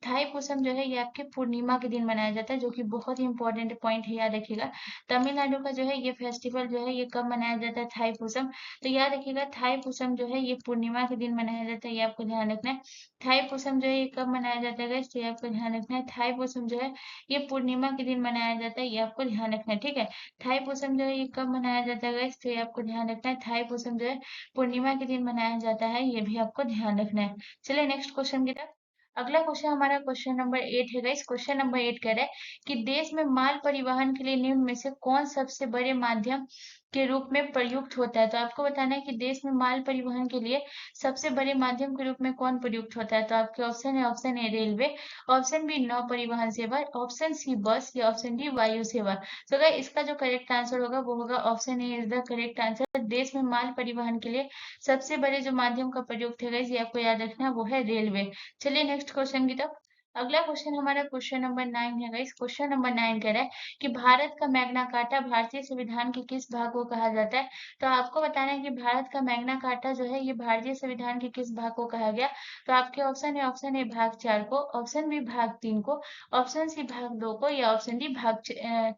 थाईपुसम जो है ये आपके पूर्णिमा के दिन मनाया जाता है, जो कि बहुत ही इंपॉर्टेंट पॉइंट है, याद रखिएगा। तमिलनाडु का जो है ये फेस्टिवल जो है ये कब मनाया जाता है, थाईपुसम, तो याद रखिएगा थाईपुसम जो है ये पूर्णिमा के दिन मनाया जाता है, ये आपको ध्यान रखना है। थाईपुसम जो है ये कब मनाया जाता है गाइस, तो ये आपको ध्यान रखना है। थाईपुसम जो है ये पूर्णिमा के दिन मनाया जाता है, ये आपको ध्यान रखना है, ठीक है। थाईपुसम जो है ये कब मनाया जाता है गाइस, तो ये आपको ध्यान रखना है। थाईपुसम जो है पूर्णिमा के दिन मनाया जाता है, ये भी आपको ध्यान रखना है। चलिए नेक्स्ट क्वेश्चन की तरफ। अगला क्वेश्चन हमारा क्वेश्चन नंबर 8 है गाइस। क्वेश्चन नंबर 8 कह रहा है कि देश में माल परिवहन के लिए निम्न में से कौन सबसे बड़े माध्यम के रूप में प्रयुक्त होता है। तो आपको बताना है कि देश में माल परिवहन के लिए सबसे बड़े माध्यम के रूप में कौन प्रयुक्त होता है। तो आपके ऑप्शन है, option A railway, option B नौ परिवहन सेवा, ऑप्शन सी बस, या ऑप्शन डी वायु सेवा। तो गाइस इसका जो करेक्ट आंसर होगा वो होगा option A is the correct answer. देश में माल परिवहन के लिए सबसे बड़े जो माध्यम का प्रयुक्त है गाइस, ये आपको याद रखना है, वो है रेलवे। चलिए नेक्स्ट क्वेश्चन की तरफ। अगला क्वेश्चन हमारा क्वेश्चन नंबर 9 है गाइस। क्वेश्चन नंबर 9 कह रहा है कि भारत का मैग्ना कार्टा भारतीय संविधान के किस भाग को कहा जाता है। तो आपको बताना है कि भारत का मैग्ना कार्टा जो है ये भारतीय संविधान के किस भाग को कहा गया। तो आपके ऑप्शन है, ऑप्शन ए भाग 4 को, ऑप्शन बी भाग 3 को, ऑप्शन सी भाग 2 को, या ऑप्शन डी भाग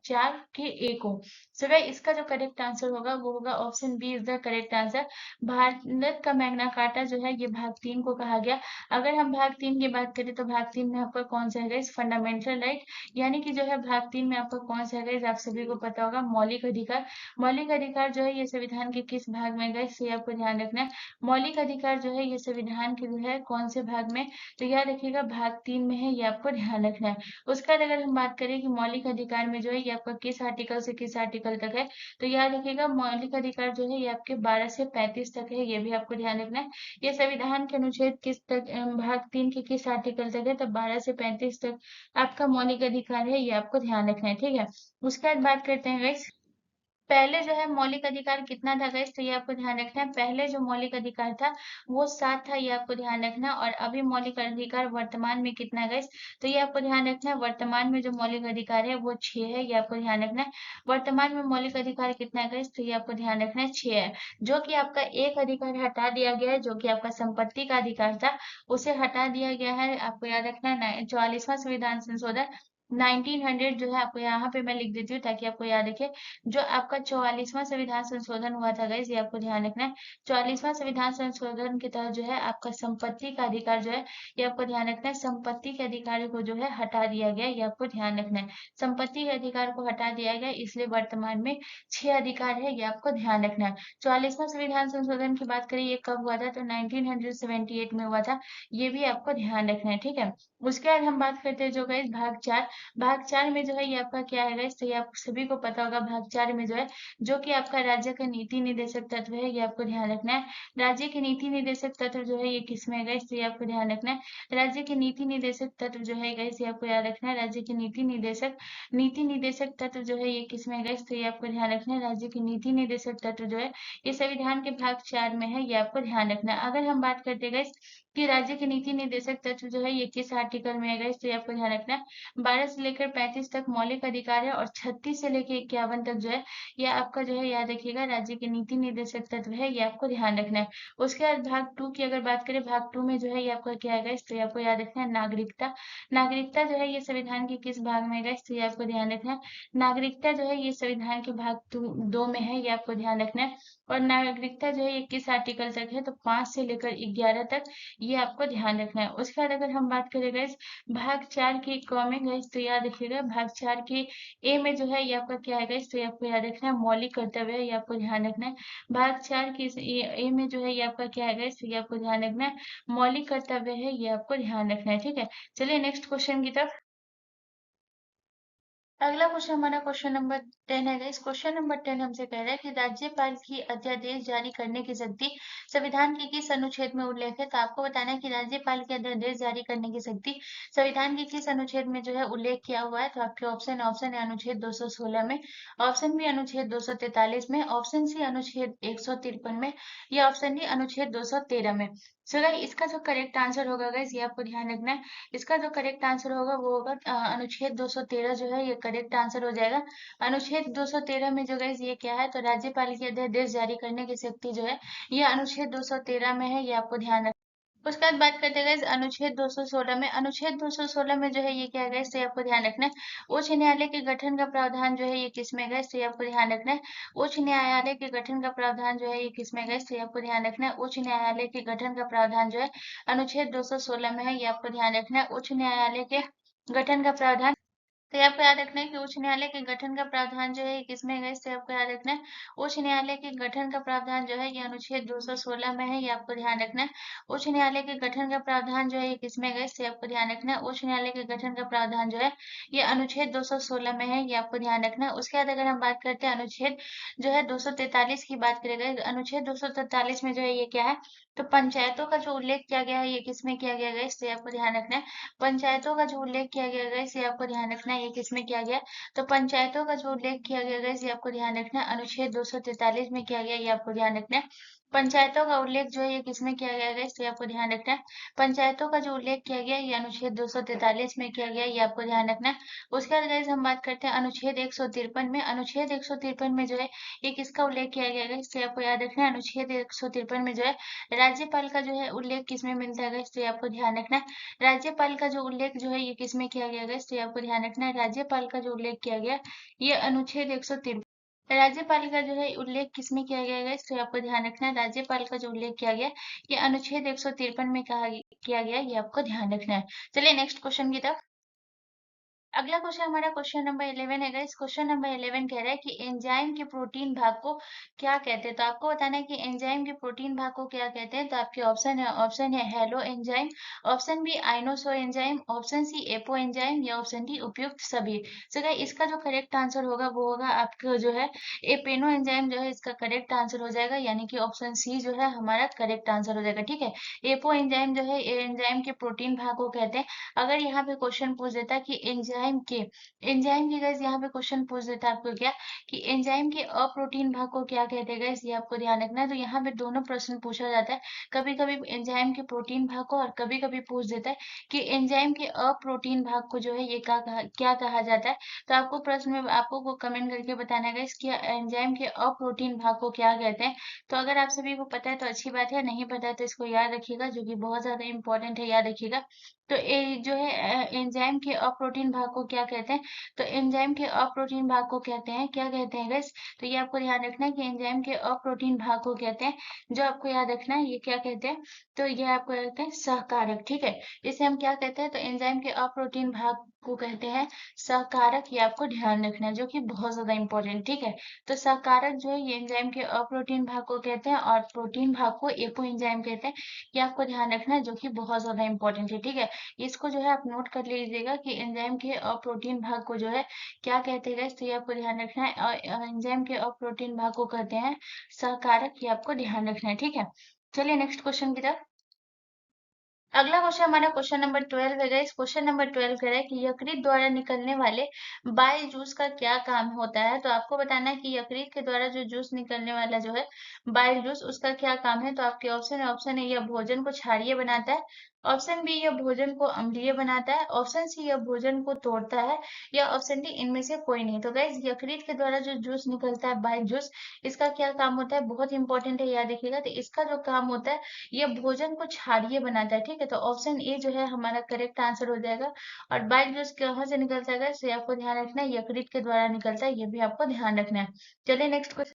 4 के ए को। सो गाइस इसका जो करेक्ट आंसर होगा वो होगा option B is the correct answer. Bharat का मैग्ना कार्टा जो है ये भाग 3 को कहा गया। अगर हम भाग 3 की बात करें तो भाग 3 में आपका कौन सा है गाइस, फंडामेंटल राइट, यानी कि जो है भाग 3 में आपका कौन सा है गाइस, आप सभी को पता होगा मौलिक अधिकार। मौलिक अधिकार जो है ये संविधान के किस भाग में गाइस, ये आपको ध्यान रखना है। मौलिक अधिकार जो है ये संविधान के जो है कौन से भाग में, तो याद रखिएगा भाग 3 में है, ये आपको ध्यान रखना है। उसके बाद अगर हम बात करें कि मौलिक अधिकार में जो है ये आपका किस आर्टिकल से किस आर्टिकल तक है, तो याद रखिएगा मौलिक अधिकार जो है ये आपके 12 से 35 तक है, ये भी आपको ध्यान रखना है। ये संविधान के अनुच्छेद किस तक, भाग 3 के किस आर्टिकल तक है, तो 12 से 35 तक आपका मौलिक अधिकार है, ये आपको ध्यान रखना है, ठीक है। उसके बाद बात करते हैं गाइस, पहले जो है मौलिक अधिकार कितना था गाइस, तो ये आपको ध्यान रखना है। पहले जो मौलिक अधिकार था वो 7 था, ये आपको ध्यान रखना। और अभी मौलिक अधिकार वर्तमान में कितना है गाइस, तो ये आपको ध्यान रखना है। वर्तमान में जो मौलिक अधिकार है वो 6 है, ये आपको ध्यान रखना है। वर्तमान में मौलिक अधिकार कितना है गाइस, तो ये आपको ध्यान रखना है 6 है। जो कि आपका एक अधिकार हटा दिया गया है, जो कि आपका संपत्ति का अधिकार था, उसे हटा दिया गया है। आपको याद रखना है 44वां संविधान संशोधन 1900 जो है, आपको यहाँ पे मैं लिख देती हूँ ताकि आपको याद रखे। जो आपका 44वां संविधान संशोधन हुआ था गाइस, ये आपको ध्यान रखना है। 44वां संविधान संशोधन के तहत जो है आपका संपत्ति का अधिकार जो है, ये आपको ध्यान रखना है। संपत्ति के अधिकार को जो है हटा दिया गया, ये आपको ध्यान रखना है। संपत्ति के अधिकार को हटा दिया गया, इसलिए वर्तमान में 6 अधिकार है, ये आपको ध्यान रखना है। 44वां संविधान संशोधन की बात करें, ये कब हुआ था, तो 1978 में हुआ था, ये भी आपको ध्यान रखना है, ठीक है। उसके बाद हम बात करते हैं जो गाइस भाग 4। भाग 4 में जो है ये आपका क्या है गाइस, तो ये आप सभी को पता होगा। भाग 4 में जो है जो कि आपका राज्य का नीति निर्देशक तत्व है, ये आपको ध्यान रखना है। राज्य के नीति निर्देशक तत्व जो है ये किसमें है गाइस, तो ये आपको ध्यान रखना है। राज्य के नीति निर्देशक तत्व जो है गाइस, ये आपको याद रखना है। राज्य के नीति निर्देशक तत्व जो है ये किसमें है गाइस, तो ये आपको ध्यान रखना है। राज्य के नीति निर्देशक तत्व जो है ये संविधान के भाग 4 में है, ये आपको ध्यान रखना है। अगर हम बात करते हैं गाइस कि राज्य के नीति निर्देशक तत्व जो है ये किस आर्टिकल में है, तो ये आपको ध्यान रखना है। 12 से लेकर 35 तक मौलिक अधिकार है और 36 से लेकर 51 तक जो है ये आपका जो है याद रखिएगा राज्य के नीति निर्देशक तत्व है, ये आपको ध्यान रखना है। उसके बाद भाग 2 की अगर बात करें, भाग 2 में जो है ये आपका क्या है, तो ये आपको याद रखना है नागरिकता। नागरिकता जो है ये संविधान के किस भाग में है, तो ये आपको ध्यान रखना है। नागरिकता जो है ये संविधान के भाग 2 में है, ये आपको ध्यान रखना है। और नागरिकता जो है ये किस आर्टिकल तक है, तो 5 से लेकर 11 तक, ये आपको ध्यान रखना है। उसके बाद अगर हम बात करें गाइस भाग 4 के क में गाइस, तो याद रखिएगा भाग 4 के ए में जो है ये आपका क्या है गाइस, तो ये आपको याद रखना है मौलिक कर्तव्य है, ये आपको ध्यान रखना है। भाग 4 के ए में जो है ये आपका क्या है गाइस, तो ये आपको ध्यान रखना है मौलिक कर्तव्य है, ये आपको ध्यान रखना है। ठीक है, चलिए नेक्स्ट क्वेश्चन की तरफ। अगला क्वेश्चन हमारा क्वेश्चन नंबर 10 है गाइस। क्वेश्चन नंबर 10 हमसे कह रहा है कि राज्यपाल की अध्यादेश जारी करने की शक्ति संविधान के किस अनुच्छेद में उल्लेख है। तो आपको बताना है कि राज्यपाल की अध्यादेश जारी करने की शक्ति संविधान के किस अनुच्छेद में जो है उल्लेख किया हुआ है। तो आपके ऑप्शन है अनुच्छेद 216 में, ऑप्शन बी अनुच्छेद 243 में, ऑप्शन सी अनुच्छेद 153 में, या ऑप्शन डी अनुच्छेद 213 में। सो गाइस इसका जो करेक्ट आंसर होगा गाइस, ये आपको ध्यान रखना है। इसका जो करेक्ट आंसर होगा वो होगा अनुच्छेद 213 जो है ये करेक्ट आंसर हो जाएगा। अनुच्छेद 213 में जो गाइस ये क्या है, तो राज्यपाल की अध्यादेश जारी करने की शक्ति जो है ये अनुच्छेद 213 में है, ये आपको ध्यान रखना है। उसके बाद बात करते हैं गाइस अनुच्छेद 216 में। अनुच्छेद 216 में जो है ये क्या है गाइस, तो ये आपको ध्यान रखना है उच्च न्यायालय के गठन का प्रावधान जो है ये किसमें है गाइस, तो ये आपको ध्यान रखना है उच्च न्यायालय के गठन का प्रावधान जो है ये किसमें है गाइस, तो ये आपको ध्यान रखना है उच्च न्यायालय के गठन का प्रावधान जो है अनुच्छेद 216 में है, ये आपको ध्यान रखना है उच्च न्यायालय के गठन का प्रावधान। तो ये आपको याद रखना है कि उच्च न्यायालय के गठन का प्रावधान जो है ये किसमें है, इससे आपको याद रखना है उच्च न्यायालय के गठन का प्रावधान जो है ये अनुच्छेद 216 में है, ये आपको ध्यान रखना है उच्च न्यायालय के गठन का प्रावधान जो है ये किसमें है, इससे आपको ध्यान रखना है उच्च न्यायालय के गठन का प्रावधान जो है ये अनुच्छेद 216 में है, ये आपको ध्यान रखना है। उसके बाद अगर हम बात करते हैं अनुच्छेद जो है 243 की बात करेंगे, अनुच्छेद 243 में जो है ये क्या है, तो पंचायतों का जो उल्लेख किया गया है ये किसमें किया गया है, इससे आपको ध्यान रखना है पंचायतों का जो उल्लेख किया गया है इसे आपको ध्यान रखना है ये किसमें किया गया, तो पंचायतों का जो उल्लेख किया गया है इसे आपको ध्यान रखना है अनुच्छेद 243 में किया गया, ये आपको ध्यान रखना है। पंचायतों का उल्लेख जो है ये किसमें किया गया है, इसे आपको ध्यान रखना है पंचायतों का जो उल्लेख किया गया ये अनुच्छेद 243 में किया गया, ये आपको ध्यान रखना है। उसके बाद गाइस हम बात करते हैं अनुच्छेद 153 में। अनुच्छेद 153 में जो है ये किसका उल्लेख किया गया है, इसे आपको याद रखना है अनुच्छेद 153 में जो है राज्यपाल का जो है उल्लेख किसमें मिलता है, इसे आपको ध्यान रखना है राज्यपाल का जो उल्लेख जो है ये किसमें किया गया है, तो आपको ध्यान रखना है राज्यपाल का जो उल्लेख किया गया ये अनुच्छेद 153। राज्यपाल का जो है उल्लेख किसमें किया गया है, तो आपको ध्यान रखना है राज्यपाल का जो उल्लेख किया गया ये अनुच्छेद 153 में कहा किया गया, ये आपको ध्यान रखना है। चलिए नेक्स्ट क्वेश्चन की तरफ। अगला क्वेश्चन हमारा क्वेश्चन नंबर 11 है गाइस। क्वेश्चन नंबर 11 कह रहा है कि एंजाइम के प्रोटीन भाग को क्या कहते हैं। तो आपको बताना है कि एंजाइम के प्रोटीन भाग को क्या कहते हैं। तो आपके ऑप्शन है हेलो एंजाइम, ऑप्शन बी आइनोसो enzyme, option C apo enzyme, या ऑप्शन डी उपयुक्त सभी। तो गाइस इसका जो करेक्ट आंसर होगा वो होगा आपका जो है एपेनो एंजाइम जो है इसका करेक्ट आंसर हो जाएगा, यानी कि ऑप्शन सी जो है हमारा करेक्ट आंसर हो जाएगा। ठीक है, एपो एंजाइम जो है एंजाइम के प्रोटीन भाग को कहते हैं। अगर यहाँ पे क्वेश्चन पूछ देता कि एंजाइम के गाइस यहाँ पे क्वेश्चन पूछ देता आपको क्या कि एंजाइम के अप्रोटीन भाग को क्या कहते हैं गाइस, ये आपको ध्यान रखना है। तो यहाँ पे दोनों प्रश्न पूछा जाता है, कभी कभी एंजाइम के प्रोटीन भाग को और कभी कभी पूछ देता है कि एंजाइम के अप्रोटीन भाग को जो है ये क्या कहा जाता है। तो आपको प्रश्न में आपको को कमेंट करके बताना है गाइस कि एंजाइम के अप्रोटीन भाग को क्या कहते हैं। तो अगर आप सभी को पता है तो अच्छी बात है, नहीं पता है तो इसको याद रखिएगा, जो कि बहुत ज्यादा इंपॉर्टेंट है, याद रखिएगा। तो ये जो है एंजाइम के अप्रोटीन भाग को क्या कहते हैं, तो एंजाइम के अप्रोटीन भाग को कहते हैं क्या कहते हैं गाइस, तो ये आपको ध्यान रखना है कि एंजाइम के अप्रोटीन भाग को कहते हैं, जो आपको याद रखना है ये क्या कहते हैं, तो ये आपको कहते हैं सहकारक। ठीक है, इसे हम क्या कहते हैं, तो एंजाइम के अप्रोटीन भाग को कहते हैं सहकारक, ये आपको ध्यान रखना है, जो कि बहुत ज्यादा इंपॉर्टेंट। ठीक है, तो सहकारक जो है ये एंजाइम के अप्रोटीन भाग को कहते हैं और प्रोटीन भाग को एपो एंजाइम कहते हैं, ये आपको ध्यान रखना है, जो कि बहुत ज्यादा इंपॉर्टेंट है। ठीक है, इसको जो है आप नोट कर लीजिएगा कि एंजाइम के अप्रोटीन भाग को जो है क्या कहते हैं, तो ये आपको ध्यान रखना है। एंजाइम के अप्रोटीन भाग को कहते हैं सहकारक, ये आपको ध्यान रखना है। ठीक है, चलिए नेक्स्ट क्वेश्चन की तरफ। अगला क्वेश्चन हमारा क्वेश्चन नंबर 12 है गाइस। क्वेश्चन नंबर 12 कह रहा है कि यकृत द्वारा निकलने वाले बाइल जूस का क्या काम होता है। तो आपको बताना है कि यकृत के द्वारा जो जूस निकलने वाला जो है बाइल जूस, उसका क्या काम है। तो आपके ऑप्शन है, ऑप्शन ए यह भोजन को क्षारीय बनाता है, ऑप्शन बी यह भोजन को अम्लीय बनाता है, ऑप्शन सी यह भोजन को तोड़ता है, या ऑप्शन डी इनमें से कोई नहीं। तो गाइस यकृत के द्वारा जो जूस निकलता है बाइल जूस, इसका क्या काम होता है, बहुत इंपॉर्टेंट है, याद रखिएगा। तो इसका जो काम होता है, ये भोजन को क्षारीय बनाता है। ठीक है, तो ऑप्शन ए जो है हमारा करेक्ट आंसर हो जाएगा। और बाइल जूस कहाँ से निकलता है guys? ये आपको ध्यान रखना है, यकृत के द्वारा निकलता है, ये भी आपको ध्यान रखना है। चलिए नेक्स्ट क्वेश्चन।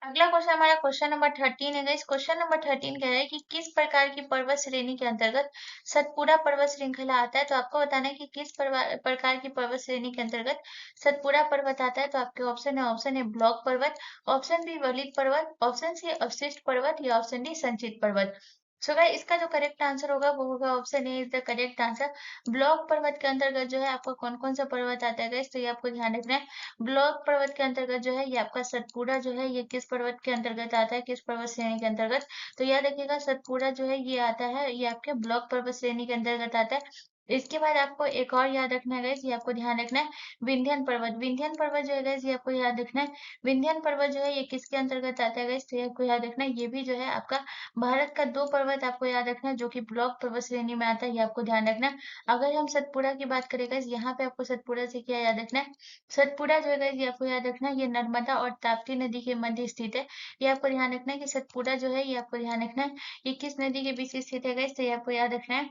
अगला क्वेश्चन हमारा क्वेश्चन नंबर 13 है गाइस। क्वेश्चन नंबर 13 कह रहा है कि किस प्रकार की पर्वत श्रेणी के अंतर्गत सतपुड़ा पर्वत श्रृंखला आता है। तो आपको बताना है कि किस प्रकार की पर्वत श्रेणी के अंतर्गत सतपुड़ा पर्वत आता है। तो आपके ऑप्शन है, ऑप्शन ए ब्लॉक पर्वत, ऑप्शन बी वलित पर्वत, ऑप्शन सी अवशिष्ट पर्वत, या ऑप्शन डी संचित पर्वत। सो गाइस इसका जो करेक्ट आंसर होगा वो होगा option A is the correct answer. Block पर्वत के अंतर्गत जो है आपका कौन कौन सा पर्वत आता है गाइस, तो ये आपको ध्यान रखना है। ब्लॉक पर्वत के अंतर्गत जो है ये आपका सतपुड़ा जो है, ये किस पर्वत के अंतर्गत आता है, किस पर्वत श्रेणी के अंतर्गत। तो याद रखिएगा सतपुड़ा जो है ये आता है, ये आपके ब्लॉक पर्वत श्रेणी के अंतर्गत आता है। इसके बाद आपको एक और याद रखना है गाइस, ये आपको ध्यान रखना है, विंध्यन पर्वत। विंध्यन पर्वत जो है गाइस, ये आपको याद रखना है। विंध्यन पर्वत जो है ये किसके अंतर्गत आता है गाइस, तो ये आपको याद रखना है, ये भी जो है आपका भारत का दो पर्वत आपको याद रखना है जो कि ब्लॉक पर्वत श्रेणी में आता है, ये आपको ध्यान रखना है। अगर हम सतपुड़ा की बात करें गाइस, यहाँ पे आपको सतपुड़ा से क्या याद रखना है, सतपुड़ा जो है गाइस ये आपको याद रखना है, ये नर्मदा और ताप्ती नदी के मध्य स्थित है। ये आपको ध्यान रखना है कि सतपुड़ा जो है ये आपको ध्यान रखना है, ये किस नदी के बीच स्थित है गाइस, तो ये आपको याद रखना है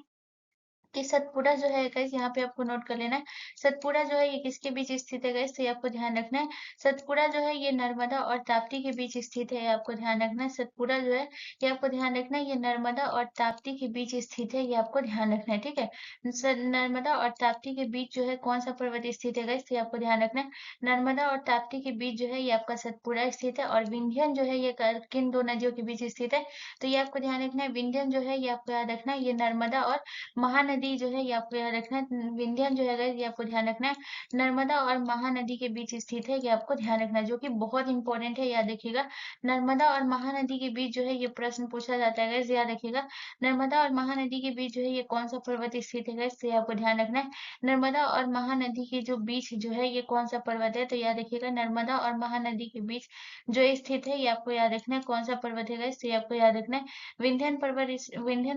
कि सतपुड़ा जो है गाइस, यहाँ पे आपको नोट कर लेना है। सतपुड़ा जो है ये किसके बीच स्थित है गाइस, तो ये आपको ध्यान रखना है। सतपुड़ा जो है ये नर्मदा और ताप्ती के बीच स्थित है, ये आपको ध्यान रखना है। सतपुड़ा जो है ये आपको ध्यान रखना है, ये नर्मदा और ताप्ती के बीच स्थित है, ये आपको ध्यान रखना है। ठीक है, नर्मदा और ताप्ती के बीच जो है कौन सा पर्वत स्थित है गाइस, तो ये आपको ध्यान रखना है। नर्मदा और ताप्ती के बीच जो है ये आपका सतपुड़ा स्थित है। और विंध्यन जो है ये किन दो नदियों के बीच स्थित है, तो ये आपको ध्यान रखना है। विंध्यन जो है ये आपको याद रखना है, ये नर्मदा और महानदी जो है ये आपको याद रखना है। विंध्यन जो है गाइस ये आपको ध्यान रखना है, नर्मदा और महानदी के बीच स्थित है, ये आपको ध्यान रखना है, जो कि बहुत इंपॉर्टेंट है, याद रखिएगा। नर्मदा और महानदी के बीच जो है ये प्रश्न पूछा जाता है गाइस, याद रखिएगा। नर्मदा और महानदी के बीच जो है ये कौन सा पर्वत स्थित है गाइस, तो ये आपको ध्यान रखना है। नर्मदा और महानदी के जो बीच जो है ये कौन सा पर्वत है, तो याद रखिएगा नर्मदा और महानदी के बीच जो स्थित है ये आपको याद रखना है, कौन सा पर्वत है गाइस, तो ये आपको याद रखना है, विंध्यन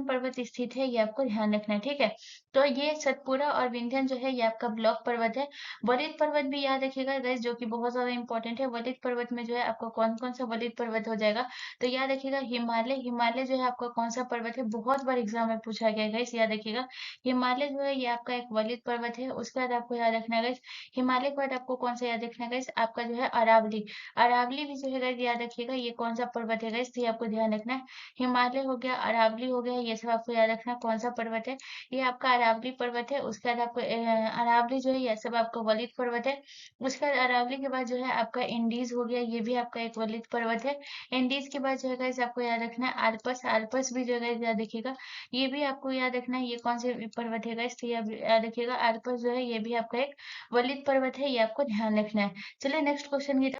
पर्वत स्थित है, ये आपको ध्यान रखना है। ठीक है, तो ये सतपुड़ा और विंध्यन जो है ये आपका ब्लॉक पर्वत है। वलित पर्वत भी याद रखिएगा गाइस, जो कि बहुत ज्यादा इंपॉर्टेंट है। वलित पर्वत में जो है आपका कौन कौन सा वलित पर्वत हो जाएगा, तो याद रखिएगा हिमालय। हिमालय जो है आपका कौन सा पर्वत है, बहुत बार एग्जाम में पूछा गया है गाइस, याद रखिएगा। हिमालय जो है ये आपका एक वलित पर्वत है। उसके बाद आपको याद रखना है गाइस, हिमालय के बाद आपको कौन सा याद रखना है गाइस, आपका जो है अरावली। अरावली भी जो है गाइस याद रखिएगा, ये कौन सा पर्वत है गाइस, तो ये आपको ध्यान रखना है। हिमालय हो गया, अरावली हो गया, ये सब आपको याद रखना है, कौन सा पर्वत है, ये आपका अरावली पर्वत है। उसके बाद आपको अरावली जो है ये सब आपका वलित पर्वत है। उसके बाद अरावली के बाद जो है आपका इंडीज हो गया, ये भी आपका एक वलित पर्वत है। इंडीज के बाद जो है गाइस आपको याद रखना है आल्पस। आल्पस भी जो है गाइस याद रखिएगा, ये भी आपको याद रखना है, ये कौन से पर्वत है गाइस, तो ये याद रखिएगा आल्पस जो है ये भी आपका एक वलित पर्वत है, ये आपको ध्यान रखना है। चलिए नेक्स्ट क्वेश्चन की।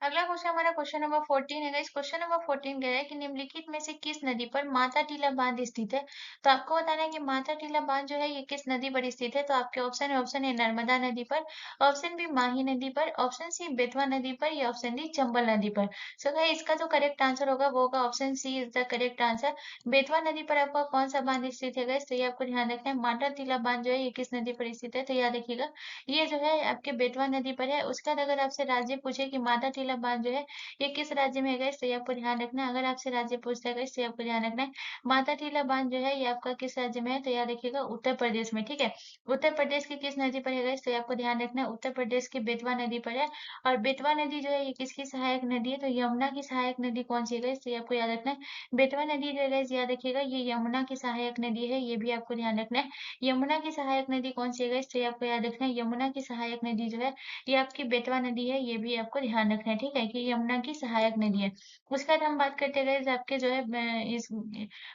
अगला क्वेश्चन हमारा क्वेश्चन नंबर 14 है गाइस। क्वेश्चन नंबर 14 कह रहा है कि निम्नलिखित में से किस नदी पर माता टीला बांध स्थित है। तो आपको बताना है कि माता टीला बांध जो है ये किस नदी पर स्थित है। तो आपके ऑप्शन है, ऑप्शन ए नर्मदा नदी पर, ऑप्शन बी माही नदी पर, ऑप्शन सी बेतवा नदी पर, या ऑप्शन डी चंबल नदी पर। सो गाइस इसका जो करेक्ट आंसर होगा वो होगा option C is the correct answer. Betwa नदी पर आपका कौन सा बांध स्थित है गाइस, तो ये आपको ध्यान रखना है। माता टीला बांध जो है ये किस नदी पर स्थित है, तो याद रखिएगा ये जो है आपके बेतवा नदी पर है। उसके बाद अगर आपसे राज्य पूछे कि माता टीला बांध जो है ये किस राज्य में है गाइस, तो ये आपको ध्यान रखना है। अगर आपसे राज्य पूछता है गाइस तो ये आपको ध्यान रखना है, माता टीला बांध जो है ये आपका किस राज्य में है, तो याद रखिएगा उत्तर प्रदेश में। ठीक है, उत्तर प्रदेश की किस नदी पर है गाइस, तो ये आपको ध्यान रखना है, उत्तर प्रदेश की बेतवा नदी पर है। और बेतवा नदी जो है ये किसकी सहायक नदी है, तो यमुना की सहायक नदी कौन सी है गाइस, तो ये आपको याद रखना है। बेतवा नदी जो है गाइस याद रखिएगा ये यमुना की सहायक नदी है, ये भी आपको ध्यान रखना है। यमुना की सहायक नदी कौन सी है गाइस, तो ये आपको याद रखना है, यमुना की सहायक नदी जो है ये आपकी बेतवा नदी है, ये भी आपको ध्यान रखना है। ठीक है, कि यमुना की सहायक नदी है। उसके बाद हम बात करते हैं गाइस आपके जो है इस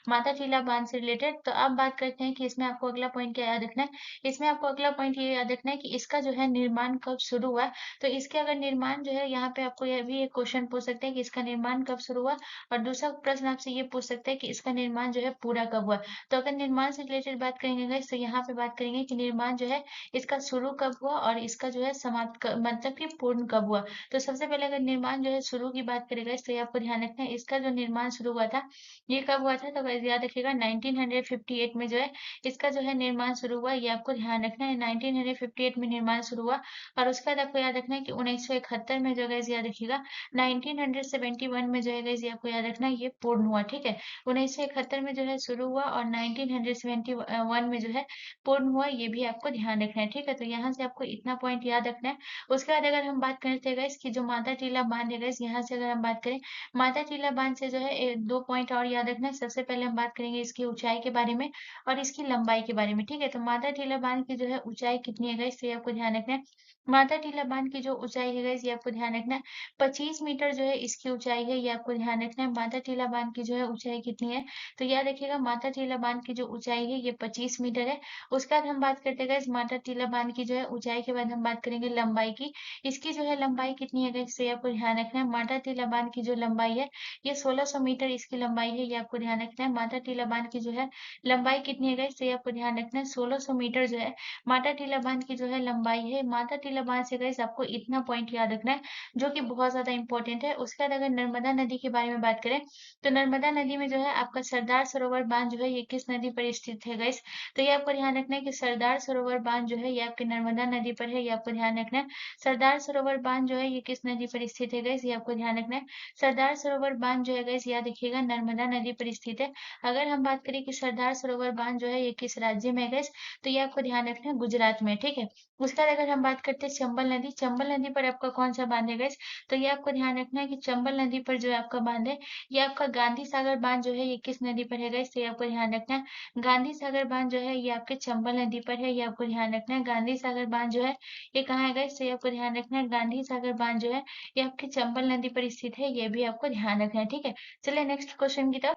माता टीला बांध से रिलेटेड। तो अब बात करते हैं कि इसमें आपको अगला पॉइंट क्या याद रखना है। इसमें आपको अगला पॉइंट ये याद रखना है कि इसका जो है निर्माण कब शुरू हुआ। तो इसके अगर निर्माण जो है यहाँ पे आपको यह भी एक क्वेश्चन पूछ सकते हैं कि इसका निर्माण कब शुरू हुआ, और दूसरा प्रश्न आपसे ये पूछ सकते हैं कि इसका निर्माण जो है पूरा कब हुआ। तो अगर निर्माण से रिलेटेड बात करेंगे गाइस, तो यहाँ पे बात करेंगे कि निर्माण जो है इसका शुरू कब हुआ और इसका जो है समाप्त मतलब कि पूर्ण कब हुआ। तो सबसे पहले अगर निर्माण जो है शुरू की बात करें गाइस, तो ये आपको ध्यान रखना है इसका जो निर्माण शुरू हुआ था ये कब हुआ था। तो गाइस याद रखिएगा 1958 में जो है इसका जो है निर्माण शुरू हुआ, ये आपको ध्यान रखना है 1958 में निर्माण शुरू हुआ। और उसके बाद आपको याद रखना है कि 1971 में जो गाइस याद रखिएगा 1971 में जो है गाइस ये आपको याद रखना है ये पूर्ण हुआ, ठीक है। 1971 में जो है शुरू हुआ और 1971 में जो है पूर्ण हुआ, ये भी आपको ध्यान रखना है, ठीक है। तो यहाँ से आपको इतना पॉइंट याद रखना है। उसके बाद अगर हम बात करते हैं गाइस कि जो माता टीला बांध है गाइस, यहाँ से अगर हम बात करें माता टीला बांध से जो है दो पॉइंट और याद रखना है। सबसे पहले हम बात करेंगे इसकी ऊंचाई के बारे में और इसकी लंबाई के बारे में, ठीक है। तो माता टीला बांध की जो है ऊंचाई कितनी है गाइस, तो ये आपको ध्यान रखना है। माता टीला बांध की जो ऊंचाई है गाइस, ये आपको ध्यान रखना है 25 मीटर जो है इसकी ऊंचाई है, ये आपको ध्यान रखना है। माता टीला बांध की जो है ऊंचाई कितनी है, तो याद रखिएगा माता टीला बांध की जो ऊंचाई है ये 25 मीटर है। उसके बाद हम बात करते हैं गाइस माता टीला बांध की जो है ऊंचाई के बाद हम बात करेंगे लंबाई की। इसकी जो है लंबाई कितनी है गाइस, तो ये आपको ध्यान रखना है। माता टीला बांध की जो लंबाई है ये 1600 मीटर इसकी लंबाई है, ये आपको ध्यान रखना है। माता टीला बांध की जो है लंबाई कितनी है गाइस, तो ये आपको ध्यान रखना है 1600 मीटर जो है माता टीला बांध की जो है लंबाई है। माता टीला बांध से गाइस आपको इतना पॉइंट याद रखना है जो कि बहुत ज्यादा इंपॉर्टेंट है। उसके बाद अगर नर्मदा नदी के बारे में बात करें, तो नर्मदा नदी में जो है आपका सरदार सरोवर बांध जो है ये किस नदी पर स्थित है गाइस, तो ये आपको ध्यान रखना है कि सरदार सरोवर बांध जो है ये आपके नर्मदा नदी पर है, ये आपको ध्यान रखना है। सरदार सरोवर बांध जो है ये किस नदी पर स्थित है गाइस, ये आपको ध्यान रखना है। सरदार सरोवर बांध जो है गाइस याद रखिएगा नर्मदा नदी पर स्थित है। अगर हम बात करें कि सरदार सरोवर बांध जो है ये किस राज्य में है गाइस, तो ये आपको ध्यान रखना है गुजरात में, ठीक है। उसके बाद अगर हम बात करते हैं चंबल नदी, चंबल नदी पर आपका कौन सा बांध है गाइस, तो ये आपको ध्यान रखना है कि चंबल नदी पर जो है आपका बांध है ये आपका गांधी सागर बांध जो है ये किस नदी पर है गाइस, तो ये आपको ध्यान रखना है। गांधी सागर बांध जो है ये आपके चंबल नदी पर है, ये आपको ध्यान रखना है। गांधी सागर बांध जो है ये कहाँ है गाइस, तो ये आपको ध्यान रखना है। गांधी सागर बांध जो है ये आपके चंबल नदी पर स्थित है, ये भी आपको ध्यान रखना है, ठीक है। चलिए नेक्स्ट क्वेश्चन की तरफ।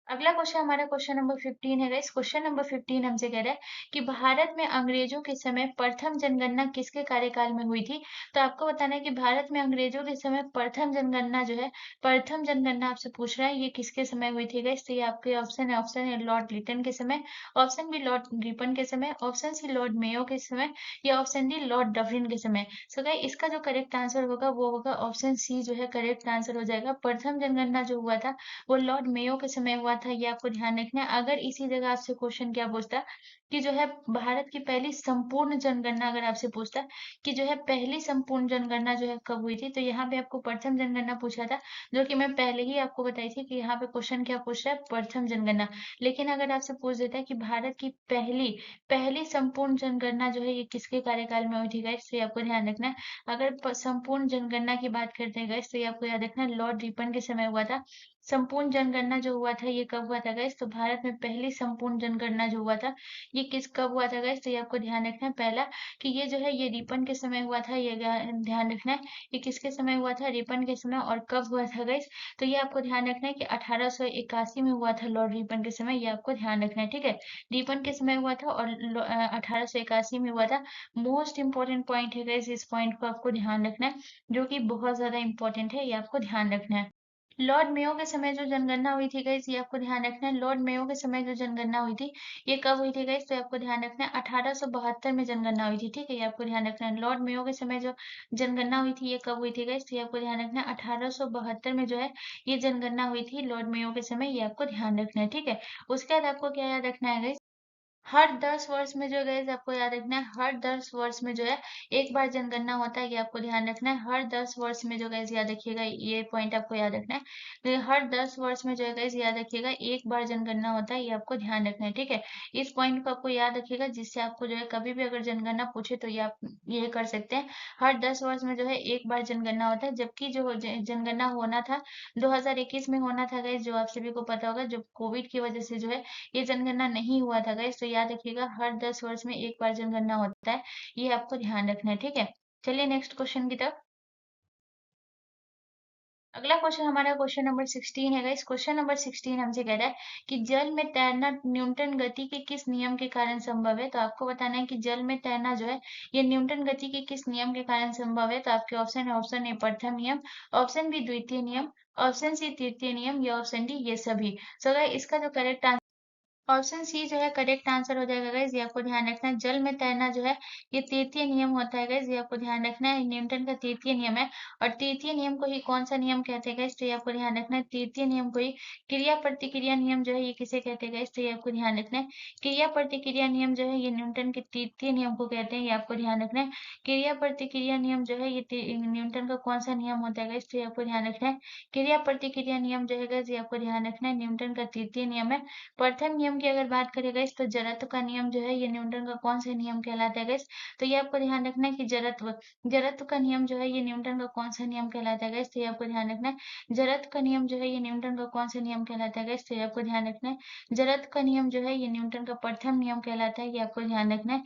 अगला क्वेश्चन हमारा क्वेश्चन नंबर 15 है गाइस। क्वेश्चन नंबर 15 हमसे कह रहा है कि भारत में अंग्रेजों के समय प्रथम जनगणना किसके कार्यकाल में हुई थी। तो आपको बताना है कि भारत में अंग्रेजों के समय प्रथम जनगणना जो है, प्रथम जनगणना आपसे पूछ रहा है ये किसके समय हुई थी गाइस, तो ये आपके ऑप्शन है लॉर्ड लिटन के समय, ऑप्शन बी लॉर्ड रिपन के समय, ऑप्शन सी लॉर्ड मेयो के समय, या ऑप्शन डी लॉर्ड डफरिन के समय। सो गाइस इसका जो करेक्ट आंसर होगा वो होगा ऑप्शन सी जो है करेक्ट आंसर हो जाएगा। प्रथम जनगणना जो हुआ था वो लॉर्ड मेयो के समय हुआ था, ये आपको ध्यान रखना है। अगर इसी जगह आपसे क्वेश्चन क्या पूछता कि जो है भारत की पहली संपूर्ण जनगणना अगर आपसे पूछता कि जो है पहली संपूर्ण जनगणना जो है कब हुई थी, तो यहाँ पे आपको प्रथम जनगणना पूछा था, जो कि मैं पहले ही आपको बताई थी कि यहाँ पे क्वेश्चन क्या पूछ रहा है, प्रथम जनगणना। लेकिन अगर आपसे पूछ देता है कि भारत की पहली पहली संपूर्ण जनगणना जो है ये किसके कार्यकाल में हुई थी गाइस, तो ये आपको ध्यान रखना है। अगर संपूर्ण जनगणना की बात करते हैं गाइस, तो ये आपको याद रखना है लॉर्ड रिपन के समय हुआ था। संपूर्ण जनगणना जो हुआ था ये कब हुआ था गाइस, तो भारत में पहली संपूर्ण जनगणना जो हुआ था ये किस कब हुआ था गाइस, तो ये आपको ध्यान रखना है पहला कि ये जो है ये रिपन के समय हुआ था, ये ध्यान रखना है। ये किसके समय हुआ था, रिपन के समय, और कब हुआ था गाइस, तो ये आपको ध्यान रखना है कि 1881 में हुआ था लॉर्ड रिपन के समय, ये आपको ध्यान रखना है, ठीक है। रिपन के समय हुआ था और 1881 में हुआ था। मोस्ट इंपोर्टेंट पॉइंट है गाइस, इस पॉइंट को आपको ध्यान रखना है, जो कि बहुत ज्यादा इंपॉर्टेंट है, ये आपको ध्यान रखना है। लॉर्ड मेयो के समय जो जनगणना हुई थी गाइस, ये आपको ध्यान रखना है। लॉर्ड मेयो के समय जो जनगणना हुई थी ये कब हुई थी गाइस, तो आपको ध्यान रखना है 1872 में जनगणना हुई थी, ठीक है। ये आपको ध्यान रखना है। लॉर्ड मेयो के समय जो जनगणना हुई थी ये कब हुई थी गाइस, तो ये आपको ध्यान रखना है 1872 में जो है ये जनगणना हुई थी लॉर्ड मेयो के समय, ये आपको ध्यान रखना है, ठीक है। उसके बाद आपको क्या याद रखना है गाइस, हर 10 वर्ष में जो गाइस आपको याद रखना है, हर 10 वर्ष में जो है एक बार जनगणना होता है, ये आपको ध्यान रखना है। हर 10 वर्ष में जो गाइस याद रखिएगा, ये पॉइंट आपको याद रखना है। तो हर 10 वर्ष में जो है गाइस याद रखिएगा एक बार जनगणना होता है, ये आपको ध्यान रखना है, ठीक है। इस पॉइंट को आपको याद रखिएगा, जिससे आपको जो है कभी भी अगर जनगणना पूछे तो ये आप ये कर सकते हैं। हर 10 वर्ष में जो है एक बार जनगणना होता है, जबकि जो जनगणना होना था 2021 में होना था गाइस, जो आप सभी को पता होगा, जो कोविड की वजह से जो है ये जनगणना नहीं हुआ था गाइस, तो याद रखिएगा हर 10 वर्ष में एक बार जनगणना होता है, ये आपको ध्यान रखना है, ठीक है। चलिए नेक्स्ट क्वेश्चन की तरफ। अगला क्वेश्चन हमारा क्वेश्चन नंबर 16 है गाइस। क्वेश्चन नंबर 16 हमसे कह रहा है कि जल में तैरना न्यूटन गति के किस नियम के कारण संभव है। तो आपको बताना है कि जल में तैरना जो है ये न्यूटन गति के किस नियम के कारण संभव है। तो आपके ऑप्शन है, ऑप्शन ए प्रथम नियम, ऑप्शन बी द्वितीय नियम, ऑप्शन सी तृतीय नियम या ऑप्शन डी ये सभी। सो गाइस इसका जो करेक्ट ऑप्शन सी जो है करेक्ट आंसर हो जाएगा गाइस। ये आपको ध्यान रखना है, जल में तैरना जो है ये तृतीय नियम होता है गाइस। ये आपको ध्यान रखना है, न्यूटन का तृतीय नियम है। और तृतीय नियम को ही कौन सा नियम कहते हैं गाइस। तो ये आपको ध्यान रखना है, तृतीय नियम को ही क्रिया प्रतिक्रिया नियम जो है ये किसे कहते हैं गाइस। तो ये आपको ध्यान रखना है, क्रिया प्रतिक्रिया नियम जो है ये न्यूटन के तृतीय नियम को कहते हैं। ये आपको ध्यान रखना है, क्रिया प्रतिक्रिया नियम जो है ये न्यूटन का कौन सा नियम होता है गाइस। तो ये आपको ध्यान रखना है, क्रिया प्रतिक्रिया नियम जो है गाइस ये आपको ध्यान रखना है, न्यूटन का तृतीय नियम है। प्रथम नियम की अगर बात करें गाइस तो जड़त्व का नियम जो है ये न्यूटन का कौन सा नियम कहलाता है गाइस। तो ये आपको ध्यान रखना है कि जड़त्व जड़त्व का नियम जो है ये न्यूटन का कौन सा नियम कहलाता है गाइस। तो ये आपको ध्यान रखना है, जड़त्व का नियम जो है ये न्यूटन का कौन सा नियम कहलाता है गाइस। तो ये आपको ध्यान रखना है, जड़त्व का नियम जो है ये न्यूटन का प्रथम नियम कहलाता है। ये आपको ध्यान रखना है,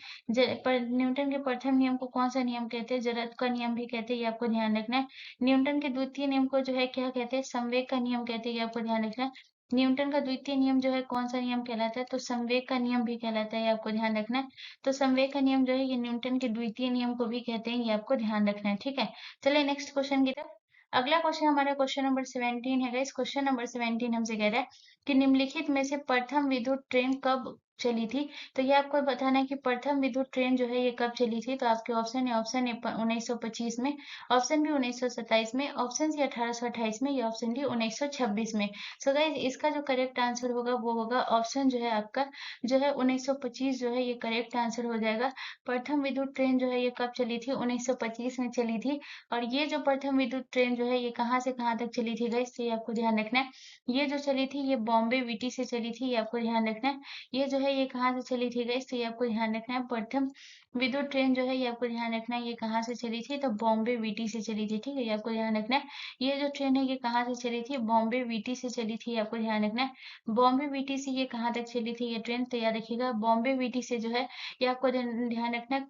न्यूटन के प्रथम नियम को कौन सा नियम कहते हैं, जड़त्व का नियम भी कहते हैं। ये आपको ध्यान रखना है, न्यूटन के द्वितीय नियम को जो है क्या कहते हैं, संवेग का नियम कहते हैं। ये आपको ध्यान रखना है, न्यूटन का द्वितीय नियम जो है कौन सा नियम कहलाता है, तो संवेग का नियम भी कहलाता है। ये आपको ध्यान रखना है, तो संवेग का नियम जो है ये न्यूटन के द्वितीय नियम को भी कहते हैं। ये आपको ध्यान रखना है, ठीक है। चलिए नेक्स्ट क्वेश्चन की तरफ। अगला क्वेश्चन हमारा क्वेश्चन नंबर 17 है गाइस। क्वेश्चन नंबर 17 हमसे कह रहा है कि निम्नलिखित में से प्रथम विद्युत ट्रेन कब चली थी। तो ये आपको बताना है कि प्रथम विद्युत ट्रेन जो है ये कब चली थी। तो आपके ऑप्शन है, ऑप्शन ए 1925 में, ऑप्शन बी 1927 में, ऑप्शन सी 1828 में या ऑप्शन डी 1926 में। सो गाइस इसका जो करेक्ट आंसर होगा वो होगा ऑप्शन जो है आपका जो है 1925 जो है ये करेक्ट आंसर हो जाएगा। प्रथम विद्युत ट्रेन जो है ये कब चली थी, 1925 में चली थी। और ये जो प्रथम विद्युत ट्रेन जो है ये कहाँ से कहाँ तक चली थी गाइस, तो ये आपको ध्यान रखना है। ये जो चली थी ये बॉम्बे वीटी से चली थी। ये आपको ध्यान रखना है, ये जो है ये कहाँ से चली थी गाइस, तो ये आपको ध्यान रखना है। प्रथम विद्युत ट्रेन जो है ये आपको ध्यान रखना है, ये कहाँ से चली थी, तो बॉम्बे वीटी से चली थी, ठीक है। ये आपको ध्यान रखना है, ये जो ट्रेन है ये कहाँ से चली थी, बॉम्बे वीटी से चली थी। आपको ध्यान रखना है, बॉम्बे वीटी से ये कहाँ तक चली थी ये ट्रेन, तो याद रखिएगा बॉम्बे वीटी से जो है ये आपको ध्यान रखना है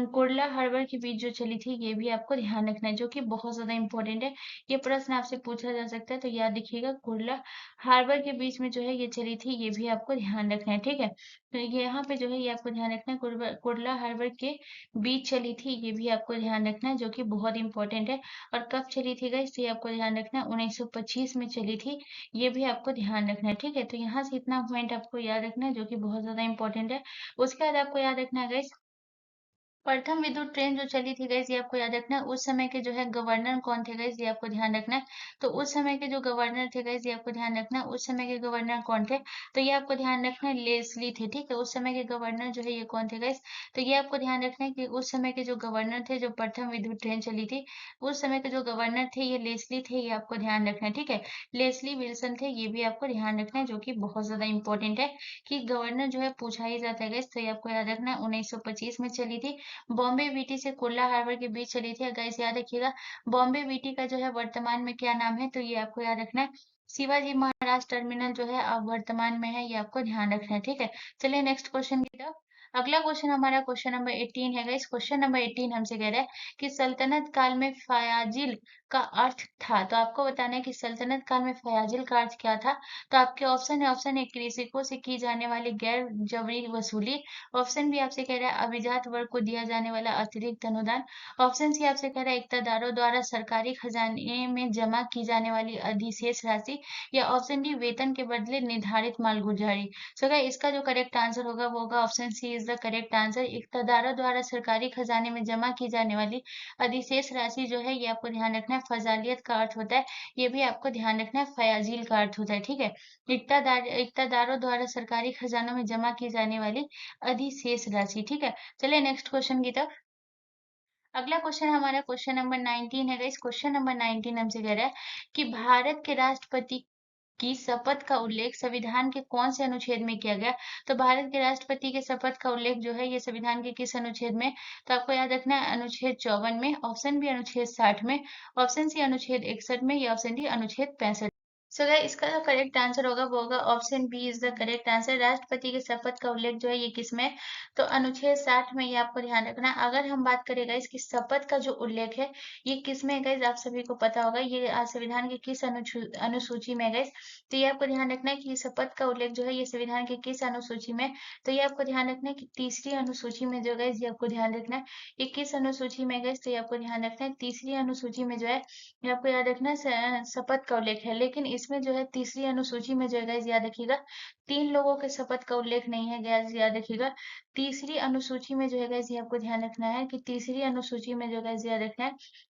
कुर्ला हार्बर के बीच जो चली थी ये भी आपको ध्यान रखना है, जो कि बहुत ज्यादा इंपॉर्टेंट है। ये प्रश्न आपसे पूछा जा सकता है, तो याद रखिएगा कुर्ला हार्बर के बीच में जो है ये चली थी, ये भी आपको ध्यान रखना है, ठीक है। तो ये यहाँ पे जो है ये आपको ध्यान रखना है, कुर्ला हार्बर के बीच चली थी, ये भी आपको ध्यान रखना है, जो कि बहुत इंपॉर्टेंट है। और कब चली थी गाइस, तो ये आपको ध्यान रखना है 1925 में चली थी, ये भी आपको ध्यान रखना है, ठीक है। तो यहाँ से इतना पॉइंट आपको याद रखना है, जो कि बहुत ज्यादा इंपॉर्टेंट है। उसके बाद आपको याद रखना है गाइस, प्रथम विद्युत ट्रेन जो चली थी गाइस ये आपको याद रखना है, उस समय के जो है गवर्नर कौन थे गाइस, ये आपको ध्यान रखना है। तो उस समय के जो गवर्नर थे गाइस ये आपको ध्यान रखना है, उस समय के गवर्नर कौन थे, तो ये आपको ध्यान रखना है लेस्ली थे, ठीक है। उस समय के गवर्नर जो है ये कौन थे गाइस, तो ये आपको ध्यान रखना है कि उस समय के जो गवर्नर थे, जो प्रथम विद्युत ट्रेन चली थी उस समय के जो गवर्नर थे ये लेस्ली थे। ये आपको ध्यान रखना है, ठीक है। लेस्ली विल्सन थे, ये भी आपको ध्यान रखना है, जो कि बहुत ज्यादा इंपॉर्टेंट है कि गवर्नर जो है पूछा ही जाता है गाइस। तो ये आपको याद रखना है 1925 में चली थी, बॉम्बे वीटी से कुर्ला हार्बर के बीच चली थी। गाइस याद रखिएगा बॉम्बे वीटी का जो है वर्तमान में क्या नाम है, तो ये आपको याद रखना है शिवाजी महाराज टर्मिनल जो है अब वर्तमान में है। ये आपको ध्यान रखना है, ठीक है। चलिए नेक्स्ट क्वेश्चन की तरफ। अगला क्वेश्चन हमारा क्वेश्चन नंबर 18 है गाइस। क्वेश्चन नंबर 18 हमसे कह रहा है कि सल्तनत काल में फयाजिल का अर्थ था। तो आपको बताना है कि सल्तनत काल में फयाजिल का अर्थ क्या था। तो आपके ऑप्शन है, ऑप्शन ए कृषकों से की जाने वाली गैर जबरी वसूली, ऑप्शन बी आपसे कह रहा है अभिजात वर्ग को दिया जाने वाला अतिरिक्त अनुदान, ऑप्शन सी आपसे कह रहा है इकतदारों द्वारा सरकारी खजाने में जमा की जाने वाली अधिशेष राशि, या ऑप्शन डी वेतन के बदले निर्धारित मालगुजारी। सो गाइस इसका जो करेक्ट आंसर होगा वो होगा option C is the correct answer. इकतदारों द्वारा सरकारी खजाने में जमा की जाने वाली अधिशेष राशि जो है ये आपको ध्यान रखना है फजालियत का अर्थ होता है, ये भी आपको ध्यान रखना है फयाजील का अर्थ होता है, ठीक है। इकतदारों द्वारा सरकारी खजानों में जमा की जाने वाली अधिशेष राशि, ठीक है। चलिए नेक्स्ट क्वेश्चन की तरफ। अगला क्वेश्चन हमारा क्वेश्चन नंबर 19 है गाइस। क्वेश्चन नंबर 19 हमसे कह रहा है कि भारत के राष्ट्रपति की शपथ का उल्लेख संविधान के कौन से अनुच्छेद में किया गया। तो भारत के राष्ट्रपति के शपथ का उल्लेख जो है ये संविधान के किस अनुच्छेद में, तो आपको याद रखना है अनुच्छेद 54 में, ऑप्शन बी अनुच्छेद 60 में, ऑप्शन सी अनुच्छेद 61 में या ऑप्शन डी अनुच्छेद 65। सो गाइस इसका जो करेक्ट आंसर होगा वो होगा option B is the correct answer. राष्ट्रपति के शपथ का उल्लेख जो है ये किसमें, तो अनुच्छेद 60 में, ये आपको ध्यान रखना है। अगर हम बात करें गाइस कि शपथ का जो उल्लेख है ये किसमें है गाइस, आप सभी को पता होगा ये संविधान के किस अनुसूची में है गाइस। तो ये आपको ध्यान रखना है कि शपथ का उल्लेख जो है ये संविधान के किस अनुसूची में, तो ये आपको ध्यान रखना है कि तीसरी अनुसूची में जो गाइस, ये आपको ध्यान रखना है ये किस अनुसूची में गाइस, तो ये आपको ध्यान रखना है तीसरी अनुसूची में जो है, ये आपको याद रखना है शपथ का उल्लेख है। लेकिन इसमें जो है तीसरी अनुसूची में जो है गाइस याद रखिएगा 3 लोगों के शपथ का उल्लेख नहीं है गाइस, याद रखिएगा। तीसरी अनुसूची में जो है गाइस ये आपको ध्यान रखना है कि तीसरी अनुसूची में जो गाइस याद रखना है,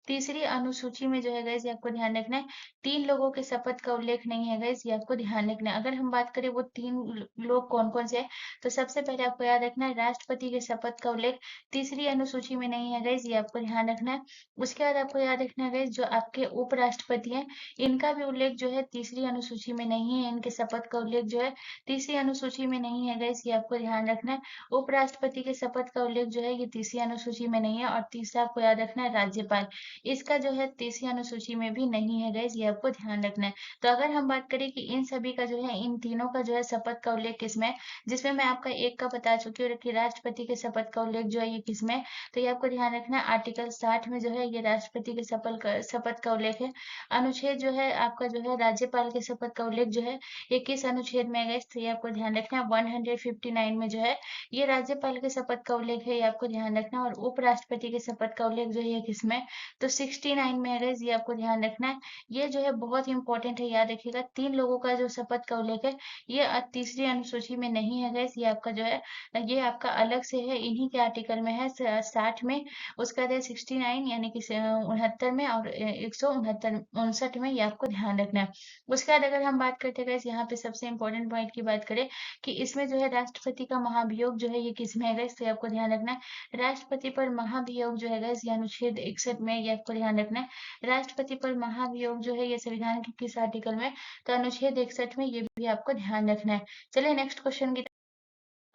तीसरी अनुसूची में जो है गाइस ये आपको ध्यान रखना है 3 लोगों के शपथ का उल्लेख नहीं है गाइस, ये आपको ध्यान रखना है। अगर हम बात करें वो 3 लोग कौन-कौन से हैं, तो सबसे पहले आपको याद रखना है राष्ट्रपति के शपथ का उल्लेख तीसरी अनुसूची में नहीं है गाइस, ये आपको ध्यान रखना है। उसके बाद आपको याद रखना है गाइस जो आपके उपराष्ट्रपति हैं, इनका भी उल्लेख जो है तीसरी अनुसूची में नहीं है, इनके शपथ का उल्लेख जो है तीसरी अनुसूची में नहीं है गाइस, ये आपको ध्यान रखना है। उपराष्ट्रपति के शपथ का उल्लेख जो है ये तीसरी अनुसूची में नहीं है। और तीसरा आपको याद रखना है राज्यपाल, इसका जो है तीसरी अनुसूची में भी नहीं है गाइस, ये आपको ध्यान रखना है। तो अगर हम बात करें कि इन सभी का जो है, इन तीनों का जो है शपथ का उल्लेख किसमें है, जिसमें मैं आपका एक का बता चुकी हूँ कि राष्ट्रपति के शपथ का उल्लेख जो है ये किसमें है, तो ये आपको ध्यान रखना है आर्टिकल 60 में जो है ये राष्ट्रपति के शपथ का उल्लेख है। अनुच्छेद जो है आपका जो है राज्यपाल के शपथ का उल्लेख जो है ये किस अनुच्छेद में है, तो ये आपको ध्यान रखना है 159 में जो है ये राज्यपाल के शपथ का उल्लेख है, ये आपको ध्यान रखना है। और उपराष्ट्रपति के शपथ का उल्लेख जो है किसमें, तो 69 में है, ये आपको ध्यान रखना है। ये जो है बहुत इंपॉर्टेंट है, याद रखिएगा 3 लोगों का जो शपथ का उल्लेख है ये तीसरी अनुसूची में नहीं है गाइस, ये आपका जो है ये आपका अलग से है, इन्हीं के आर्टिकल में है 60 में। उसका है 69 यानी कि 69 में, और 169 में, ये आपको ध्यान रखना है। उसके बाद अगर हम बात करते हैं गाइस यहाँ पे सबसे इंपॉर्टेंट पॉइंट की बात करें कि इसमें जो है राष्ट्रपति का महाभियोग जो है ये किसमें है गाइस, तो आपको ध्यान रखना है राष्ट्रपति पर महाभियोग जो है गाइस ये अनुच्छेद 61 में, ये आपको ध्यान रखना है। राष्ट्रपति पर महाभियोग जो है ये संविधान के किस आर्टिकल में, तो अनुच्छेद 61 में, ये भी आपको ध्यान रखना है। चलिए नेक्स्ट क्वेश्चन की,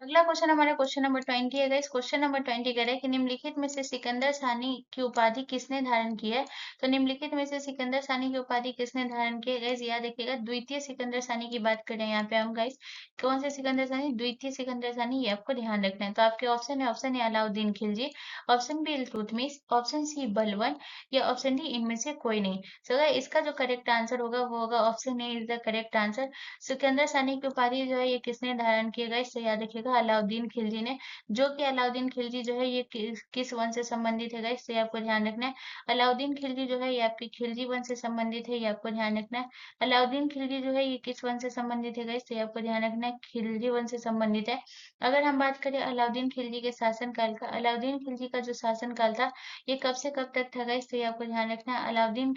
अगला क्वेश्चन हमारा क्वेश्चन नंबर 20 है गाइस। क्वेश्चन नंबर 20 कह रहा है कि निम्नलिखित में से सिकंदर सानी की उपाधि किसने धारण की है, तो निम्नलिखित में से सिकंदर सानी की उपाधि किसने धारण की है गाइस, याद रखिएगा द्वितीय सिकंदर सानी की बात कर रहे हैं यहाँ पे हम गाइस। कौन से सिकंदर सानी, द्वितीय सिकंदर सानी, ये आपको ध्यान रखना है। तो आपके ऑप्शन है, option A Alauddin Khilji, option B Iltutmish, option C Balban, या ऑप्शन डी इनमें से कोई नहीं। तो गाइस इसका जो करेक्ट आंसर होगा वो होगा option A is the correct answer. Sikandar सानी की उपाधि जो है ये किसने धारण की है गाइस, तो याद रखिएगा अलाउद्दीन खिलजी ने। जो कि अलाउद्दीन खिलजी जो है ये किस वंश से संबंधित है गाइस, तो ये आपको ध्यान रखना है। अलाउद्दीन खिलजी जो है ये आपके खिलजी वंश से संबंधित है, ये आपको ध्यान रखना है। अलाउद्दीन खिलजी जो है ये किस वंश से संबंधित है गाइस, तो ये आपको ध्यान रखना है खिलजी वंश से संबंधित है। अगर हम बात करें अलाउद्दीन खिलजी के शासनकाल का, अलाउद्दीन खिलजी का जो शासनकाल था ये कब से कब तक था गाइस, तो ये आपको ध्यान रखना है। अलाउद्दीन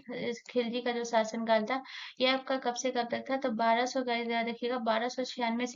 खिलजी का जो शासनकाल था ये आपका कब से कब तक था, तो 1200 गाइस याद रखिएगा 1296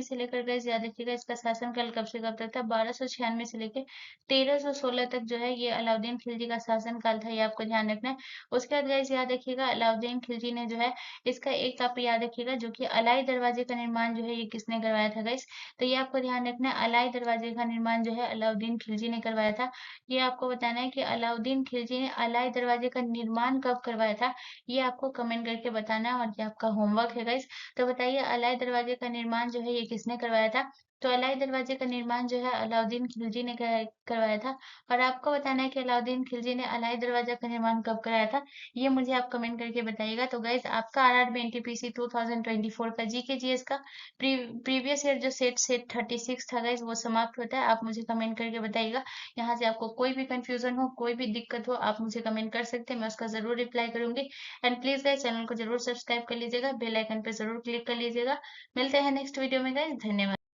से लेकर गाइस याद रखिएगा इसका शासनकाल कब से कब तक था, 1296 से लेकर 1316 तक जो है ये अलाउद्दीन खिलजी का शासनकाल था, ये आपको ध्यान रखना है। उसके बाद गाइस याद रखिएगा अलाउद्दीन खिलजी ने जो है इसका एक आप याद रखिएगा जो कि अलाई दरवाजे का निर्माण जो है ये किसने करवाया था गाइस, तो ये आपको ध्यान रखना है अलाई दरवाजे का निर्माण जो है अलाउद्दीन खिलजी ने करवाया था। ये आपको बताना है कि अलाउद्दीन खिलजी ने अलाई दरवाजे का निर्माण कब करवाया था, ये आपको कमेंट करके बताना है, और ये आपका होमवर्क है गाइस। तो बताइए अलाई दरवाजे का निर्माण जो है ये किसने करवाया था, तो अलाई दरवाजे का निर्माण जो है अलाउद्दीन खिलजी ने करवाया था। और आपको बताना है कि अलाउद्दीन खिलजी ने अलाई दरवाजा का निर्माण कब कराया था, ये मुझे आप कमेंट करके बताइएगा। तो गाइज आपका आरआरबी एनटीपीसी 2024 का जीके जीएस का प्रीवियस ईयर जो सेट 36 था गाइज वो समाप्त होता है। आप मुझे कमेंट करके बताइएगा, यहाँ से आपको कोई भी कंफ्यूजन हो, कोई भी दिक्कत हो, आप मुझे कमेंट कर सकते हैं, मैं उसका जरूर रिप्लाई करूंगी। एंड प्लीज गाइज चैनल को जरूर सब्सक्राइब कर लीजिएगा, बेल आइकन पे जरूर क्लिक कर लीजिएगा। मिलते हैं नेक्स्ट वीडियो में गाइज, धन्यवाद।